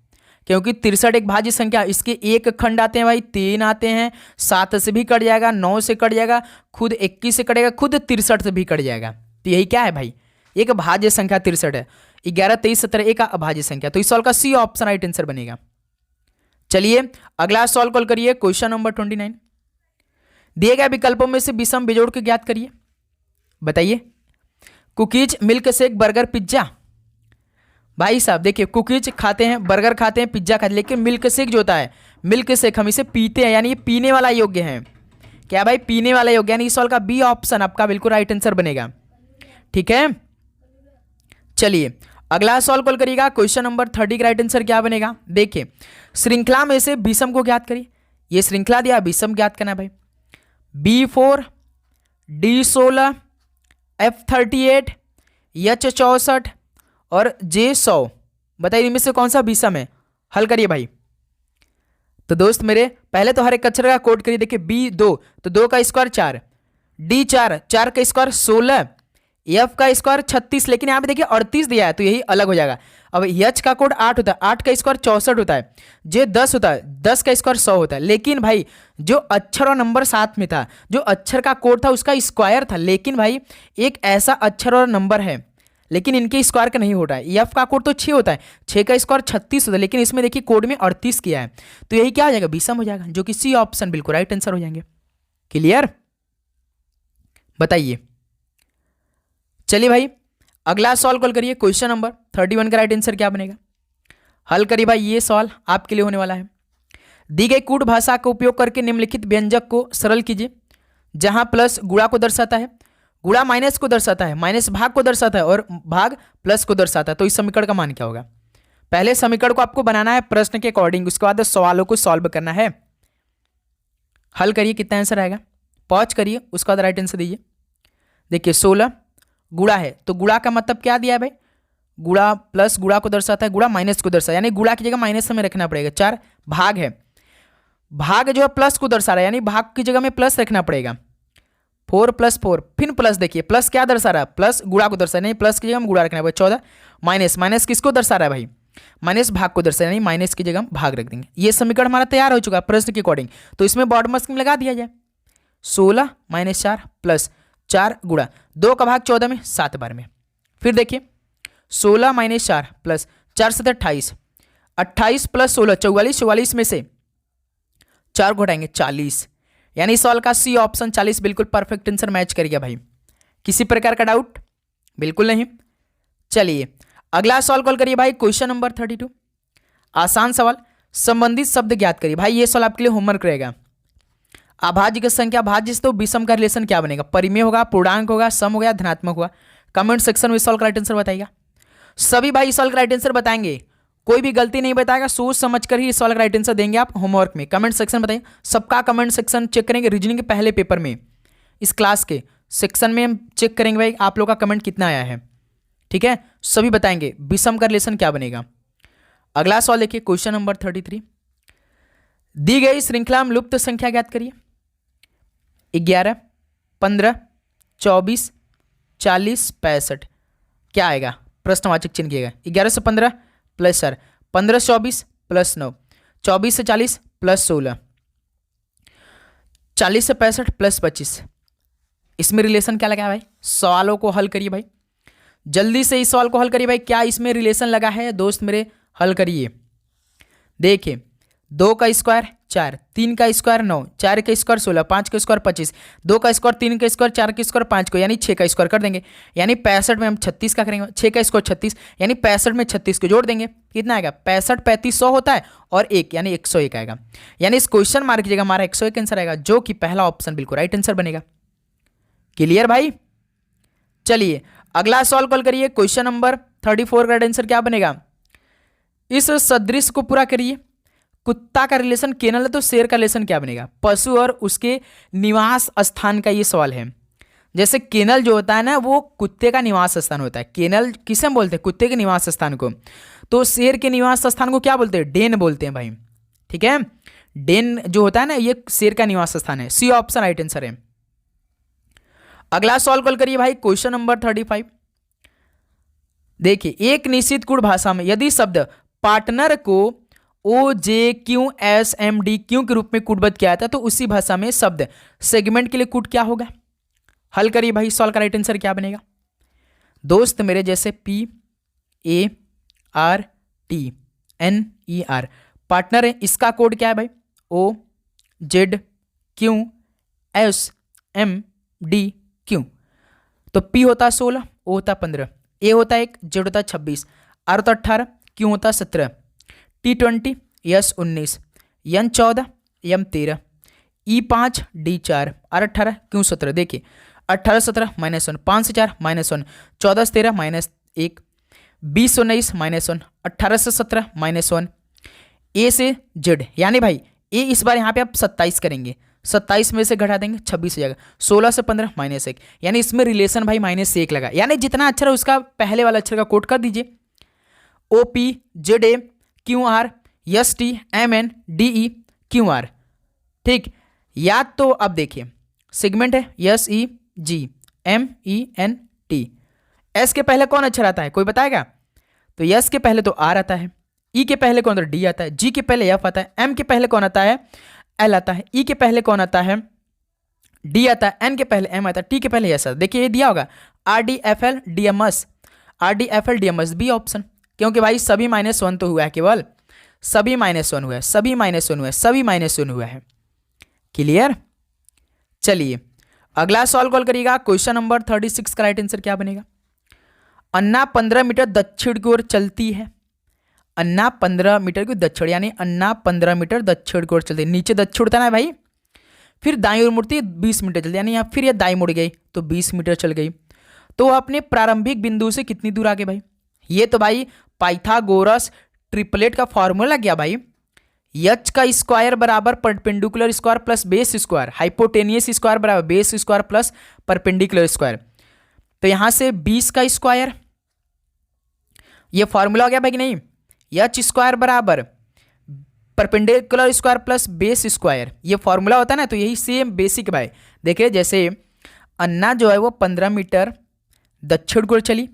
क्योंकि 63 एक भाज्य संख्या, इसके एक खंड आते हैं भाई, 3 आते हैं, 7 से भी कट जाएगा, 9 से कट जाएगा, खुद 21 से कटेगा, खुद 63 से भी कट जाएगा। तो यही क्या है भाई? एक भाज्य संख्या 63 है। 11 23 17 एक अभाज्य संख्या, तो इस सॉल्व का सी ऑप्शन राइट आंसर बनेगा। चलिए अगला सॉल्व कॉल करिए क्वेश्चन नंबर 29। दिए गए विकल्पों में से विषम बेजोड़ के ज्ञात करिए। बताइए। Cookies, milk shake, burger, pizza. भाई साहब देखिए कुकीज खाते हैं, बर्गर खाते हैं, पिज्जा खाते हैं, लेकिन मिल्क शेक जो होता है, मिल्क शेक हम इसे पीते हैं, यानी ये पीने वाला योग्य है। क्या भाई? पीने वाला योग्य, यानी इस सवाल का बी ऑप्शन आपका बिल्कुल राइट आंसर बनेगा। ठीक है, चलिए अगला सॉल्व कॉल करिएगा क्वेश्चन नंबर 30 का राइट आंसर क्या बनेगा? देखिए श्रृंखला में से विषम को ज्ञात करिए। ये श्रृंखला दिया, विषम ज्ञात करना है भाई। B4 D16 F38 H64 और J100, बताइए इनमें से कौन सा विषम है? हल करिए भाई। तो दोस्त मेरे पहले तो हर एक अक्षर का कोड करिए। देखिए B2 तो 2 का स्क्वायर 4, D4 4 का स्क्वायर 16, F का स्क्वायर 36, लेकिन यहाँ पे देखिए 38 दिया है, तो यही अलग हो जाएगा। अब H का कोड 8 होता है, 8 का स्क्वायर 64 होता है, J 10 होता है, 10 का स्क्वायर 100 होता है। लेकिन भाई जो अक्षर और नंबर साथ में था, जो अक्षर का कोड था उसका स्क्वायर था, लेकिन भाई एक ऐसा अक्षर और नंबर है लेकिन इनके स्क्वायर का नहीं होता है। F का कोड तो 6 होता है, 6 का स्क्वायर 36 होता है, लेकिन इसमें देखिए कोड में 38 किया है, तो यही क्या हो जाएगा? विषम हो जाएगा, जो कि सी ऑप्शन बिल्कुल राइट आंसर हो जाएंगे। क्लियर? बताइए। चलिए भाई अगला सॉल्व कॉल करिए क्वेश्चन नंबर 31 का राइट आंसर क्या बनेगा? हल करिए भाई, ये सवाल आपके लिए होने वाला है। दी गई कूट भाषा का उपयोग करके निम्नलिखित व्यंजक को सरल कीजिए। जहां प्लस गुणा को दर्शाता है, गुणा माइनस को दर्शाता है, माइनस भाग को दर्शाता है और भाग प्लस को दर्शाता है, तो इस समीकरण का मान क्या होगा? पहले समीकरण को आपको बनाना है प्रश्न के अकॉर्डिंग, उसके बाद सवालों को सॉल्व करना है। हल करिए, कितना आंसर आएगा? पॉज करिए, उसके बाद राइट आंसर दीजिए। देखिए 16 गुणा है, तो गुणा का मतलब क्या दिया है भाई? गुणा प्लस गुणा को दर्शाता है, गुणा माइनस को दर्शाता है, यानी गुणा की जगह माइनस हमें रखना पड़ेगा। 4 भाग है, भाग जो है प्लस को दर्शा रहा है, यानी भाग की जगह में प्लस रखना पड़ेगा। 4 + 4 फिर प्लस, देखिए प्लस क्या दर्शा रहा है? प्लस गुणा को दर्शा, नहीं प्लस की जगह में गुणा रखना पड़ेगा। 14 माइनस, माइनस किसको दर्शा रहा है भाई? माइनस भाग को दर्शा, यानी माइनस की जगह हम भाग रख देंगे। ये समीकरण हमारा तैयार हो चुका है प्रश्न के अकॉर्डिंग, तो इसमें बॉर्डर स्कीम लगा दिया जाए। 16 - 4 + 4 गुणा 2 का भाग 14 में 7 बार में। फिर देखिए 16 माइनस 4 प्लस 4 7 28, 28 प्लस 16 44, 44 में से 4 को हटाएंगे 40, यानी सवाल का सी ऑप्शन 40 बिल्कुल परफेक्ट आंसर मैच कर गया भाई। किसी प्रकार का डाउट? बिल्कुल नहीं। चलिए अगला सवाल कॉल करिए भाई, क्वेश्चन नंबर 32, आसान सवाल, संबंधित शब्द ज्ञात करिए। भाई ये सवाल आपके लिए होमवर्क रहेगा। अभाज्य की संख्या भाज्य से तो विषम का रिलेशन क्या बनेगा? परिमेय होगा, पूर्णांक होगा, सम होगा, धनात्मक होगा? कमेंट सेक्शन में सवाल का राइट आंसर बताइएगा। सभी भाई सवाल का राइट आंसर बताएंगे, कोई भी गलती नहीं बताएगा, सोच समझ कर ही इस सवाल का राइट आंसर देंगे आप होमवर्क में। कमेंट सेक्शन बताइए, सबका कमेंट सेक्शन चेक करेंगे रीजनिंग के पहले पेपर में, इस क्लास के सेक्शन में हम चेक करेंगे भाई आप लोग का कमेंट कितना आया है। ठीक है, सभी बताएंगे विषम का रिलेशन क्या बनेगा। अगला सवाल देखिए, क्वेश्चन नंबर 33, दी गई श्रृंखला में लुप्त संख्या ज्ञात करिए। 11, 15, 24, 40, 65, क्या आएगा? प्रश्नवाचक चिन्ह किएगा। 11 से 15 प्लस 4, 15 से 24 प्लस 9, 24 से 40 प्लस 16, 40 से 65 प्लस 25। इसमें रिलेशन क्या लगा है भाई? सवालों को हल करिए भाई, जल्दी से इस सवाल को हल करिए भाई। क्या इसमें रिलेशन लगा है दोस्त मेरे? हल करिए। देखिए 2 का स्क्वायर 4, 3 का स्क्वायर 9, 4 का स्क्वायर 16, 5 का स्क्वायर 25, 2 का स्क्वायर 3 का स्क्वायर 4 का स्क्वायर 5 को, यानी 6 का स्क्वायर कर देंगे, यानी 65 में हम 36 का करेंगे। 6 का स्क्वायर 36, यानी 65 में 36 को जोड़ देंगे, कितना आएगा? 65 35 100 होता है और 1 यानी 101 आएगा। यानी इस क्वेश्चन मार्क कीजिएगा, हमारा 101 आंसर आएगा, जो कि पहला ऑप्शन बिल्कुल राइट आंसर बनेगा। क्लियर भाई? चलिए अगला सवाल कॉल करिए, क्वेश्चन नंबर 34 का राइट आंसर क्या बनेगा? इस सदृश को पूरा करिए। कुत्ता का रिलेशन केनल है तो शेर का रिलेशन क्या बनेगा? पशु और उसके निवास स्थान का ये सवाल है। जैसे केनल जो होता है ना वो कुत्ते का निवास स्थान होता है। केनल किसे हम बोलते हैं? कुत्ते के निवास स्थान को। तो शेर के निवास स्थान को क्या बोलते हैं? डेन बोलते हैं भाई। ठीक है, डेन जो होता है ना ये शेर का निवास स्थान है। सी ऑप्शन राइट आंसर है। अगला सवाल कॉल करिए भाई, क्वेश्चन नंबर 35, देखिए एक निश्चित गुण भाषा में यदि शब्द पार्टनर को O J Q S M D Q के रूप में कूटबद्ध किया था तो उसी भाषा में शब्द सेगमेंट के लिए कूट क्या होगा? हल करिए भाई, सवाल का राइट आंसर क्या बनेगा? दोस्त मेरे जैसे P A R T N E R partner है, इसका कोड क्या है भाई? O Z Q S M D Q. तो पी होता है 16, ओ होता है 15, ए होता है 1, जेड होता है 26, आर होता है 18, क्यू होता है 17, T 20, S 19, N 14, M 13, E 5, D 4, R 18, Q 17। देखिए 18 17 -1, 5 से 4 -1, 14 से 13 -1, 20 से 19 -1, 18 से 17 -1, ए से जेड, यानी भाई ए इस बार यहाँ पे आप 27 करेंगे, 27 में से घटा देंगे 26 हो जाएगा, 16 से 15 -1, यानी इसमें रिलेशन भाई -1 लगा। यानी जितना अक्षर है उसका पहले वाला अक्षर का कोड कर दीजिए। O P Z A Q R S T M N D E Q R. ठीक, या तो अब देखिए सेगमेंट है S E G M E N T. S के पहले कौन अक्षर आता है कोई बताएगा? तो एस के पहले तो आर आता है, ई के पहले कौन आता है? डी आता है, जी के पहले एफ आता है, एम के पहले कौन आता है? एल आता है, ई के पहले कौन आता है? डी आता है, एन के पहले एम आता है, टी के पहले एस आता है। देखिए ये दिया होगा R D F L D M S, R D F L D M S, B option. क्योंकि भाई सभी -1 तो हुआ है, केवल सभी -1 हुआ है, सभी -1 हुआ है, सभी -1 हुआ है। क्लियर? चलिए अगला सवाल कॉल करिएगा, क्वेश्चन नंबर 36 का राइट आंसर क्या बनेगा? अन्ना 15 मीटर दक्षिण की ओर चलती है। अन्ना 15 मीटर की दक्षिण, यानी अन्ना 15 मीटर दक्षिण की ओर चलती है। नीचे दक्षिण होता है ना भाई, फिर दाईं ओर मुड़ती है 20 मीटर चलती है, यानी फिर ये दाईं मुड़ गई तो 20 मीटर चल गई। तो अपने प्रारंभिक बिंदु से कितनी दूर आगे भाई? ये तो भाई पाइथागोरस ट्रिपलेट का फॉर्मूला गया भाई। एच का स्क्वायर बराबर perpendicular square plus base square, hypotenuse square बराबर base square plus perpendicular square. तो यहां से 20 का स्क्वायर, ये फॉर्मूला हो गया भाई कि नहीं? एच स्क्वायर बराबर perpendicular square plus base square, ये फॉर्मूला होता है ना, तो यही सेम बेसिक भाई। देखिए जैसे अन्ना जो है वो 15 मीटर दक्षिण की ओर चली।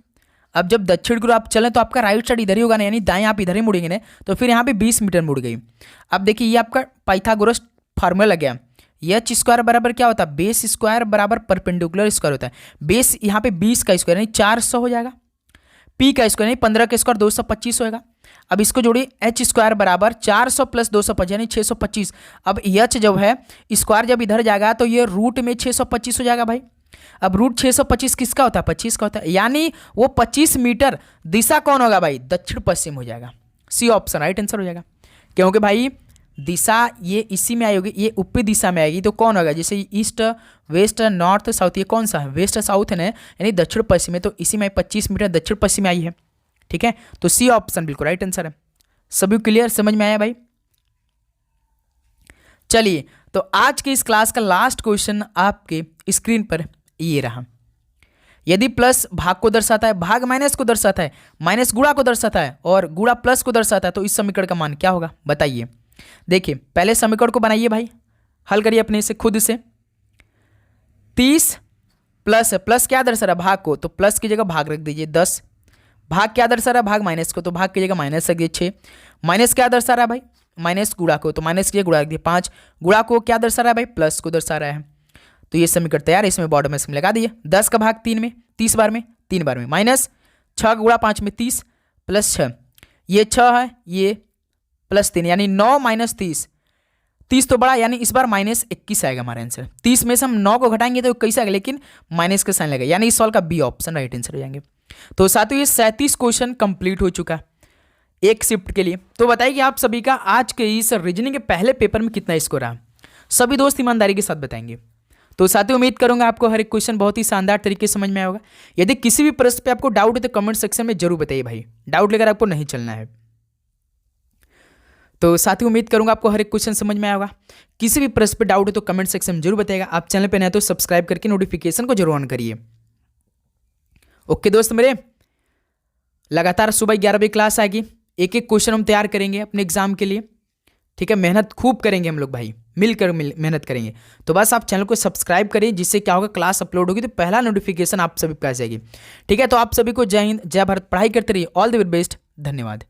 अब जब दक्षिण की ओर आप चलें तो आपका राइट साइड इधर ही होगा ना, यानी दाएं आप इधर ही मुड़ेंगे ना, तो फिर यहाँ पे 20 मीटर मुड़ गई। अब देखिए ये आपका पाइथागोरस फार्मूला लग गया। एच स्क्वायर बराबर क्या होता है? बेस स्क्वायर बराबर परपेंडिकुलर स्क्वायर होता है। बेस यहाँ पे 20 का स्क्वायर यानी 400 हो जाएगा। पी का स्क्वायर यानी 15 का स्क्वायर 225 होएगा। अब इसको जोड़िए, एच स्क्वायर बराबर 400 प्लस 225 यानी 625। अब एच जब है स्क्वायर जब इधर जाएगा तो ये रूट में 625 हो जाएगा भाई। अब रूट 625 किसका होता है? 25 का होता है, यानी वो 25 मीटर दिशा कौन होगा भाई? दक्षिण पश्चिम हो जाएगा। सी ऑप्शन राइट आंसर हो जाएगा, क्योंकि भाई दिशा ये इसी में आई होगी, ये ऊपरी दिशा में आएगी तो कौन होगा? जैसे ईस्ट वेस्ट नॉर्थ साउथ, ये कौन सा है? वेस्ट साउथ है ना, यानी दक्षिण पश्चिम में, तो इसी में 25 मीटर दक्षिण पश्चिम में आई है। ठीक है, तो सी ऑप्शन बिल्कुल राइट आंसर है। सभी क्लियर, समझ में आया भाई? चलिए, तो आज के इस क्लास का लास्ट क्वेश्चन आपके स्क्रीन पर ये रहा। यदि प्लस भाग को दर्शाता है, भाग माइनस को दर्शाता है, माइनस गुणा को दर्शाता है और गुणा प्लस को दर्शाता है, तो इस समीकरण का मान क्या होगा बताइए। देखिए, पहले समीकरण को बनाइए भाई, हल करिए अपने से खुद से। 30 प्लस प्लस क्या दर्शा रहा है? भाग को, तो प्लस की जगह भाग रख दीजिए 10। भाग क्या दर्शा रहा है? भाग माइनस को, तो भाग की जगह माइनस रख दीजिए 6। माइनस क्या दर्शा रहा है भाई? माइनस गुणा को, तो माइनस की जगह गुणा रख दीजिए 5। गुणा को क्या दर्शा रहा है भाई? प्लस को दर्शा रहा है। तो ये समीकरण तैयार है, इसमें बॉर्डर में इसमें लगा दिए। 10 का भाग 3 में, 30 बार में, 3 बार में, माइनस 6 गुणा 5 में 30 प्लस 6, ये 6 है, ये प्लस 3 यानी 9 माइनस 30। 30 तो बड़ा, यानी इस बार माइनस 21 आएगा हमारा आंसर। 30 में से हम 9 को घटाएंगे तो 21 आएगा, लेकिन माइनस का साइन लगेगा, यानी इस सवाल का बी ऑप्शन राइट आंसर हो जाएंगे। तो साथियों, ये 37 क्वेश्चन कंप्लीट हो चुका है एक शिफ्ट के लिए। तो बताइए कि आप सभी का आज के इस रीजनिंग के पहले पेपर में कितना स्कोर रहा? सभी दोस्त ईमानदारी के साथ बताएंगे। तो साथियों, उम्मीद करूंगा आपको हर एक क्वेश्चन बहुत ही शानदार तरीके से समझ में आया होगा। यदि किसी भी प्रश्न पे आपको डाउट है तो कमेंट सेक्शन में जरूर बताइए भाई, डाउट लेकर आपको नहीं चलना है। तो साथियों, उम्मीद करूंगा आपको हर एक क्वेश्चन समझ में आया होगा। किसी भी प्रश्न पे डाउट है तो कमेंट सेक्शन में जरूर बताइएगा। आप चैनल पे नए तो सब्सक्राइब करके नोटिफिकेशन को जरूर ऑन करिए। ओके दोस्त मेरे, लगातार सुबह 11 बजे क्लास आएगी, एक एक क्वेश्चन हम तैयार करेंगे अपने एग्जाम के लिए। ठीक है, मेहनत खूब करेंगे हम लोग भाई, मिलकर मेहनत करेंगे। तो बस आप चैनल को सब्सक्राइब करिए, जिससे क्या होगा, क्लास अपलोड होगी तो पहला नोटिफिकेशन आप सभी के पास जाएगी। ठीक है, तो आप सभी को जय हिंद, जय भारत, पढ़ाई करते रहिए। ऑल द वेरी बेस्ट, धन्यवाद।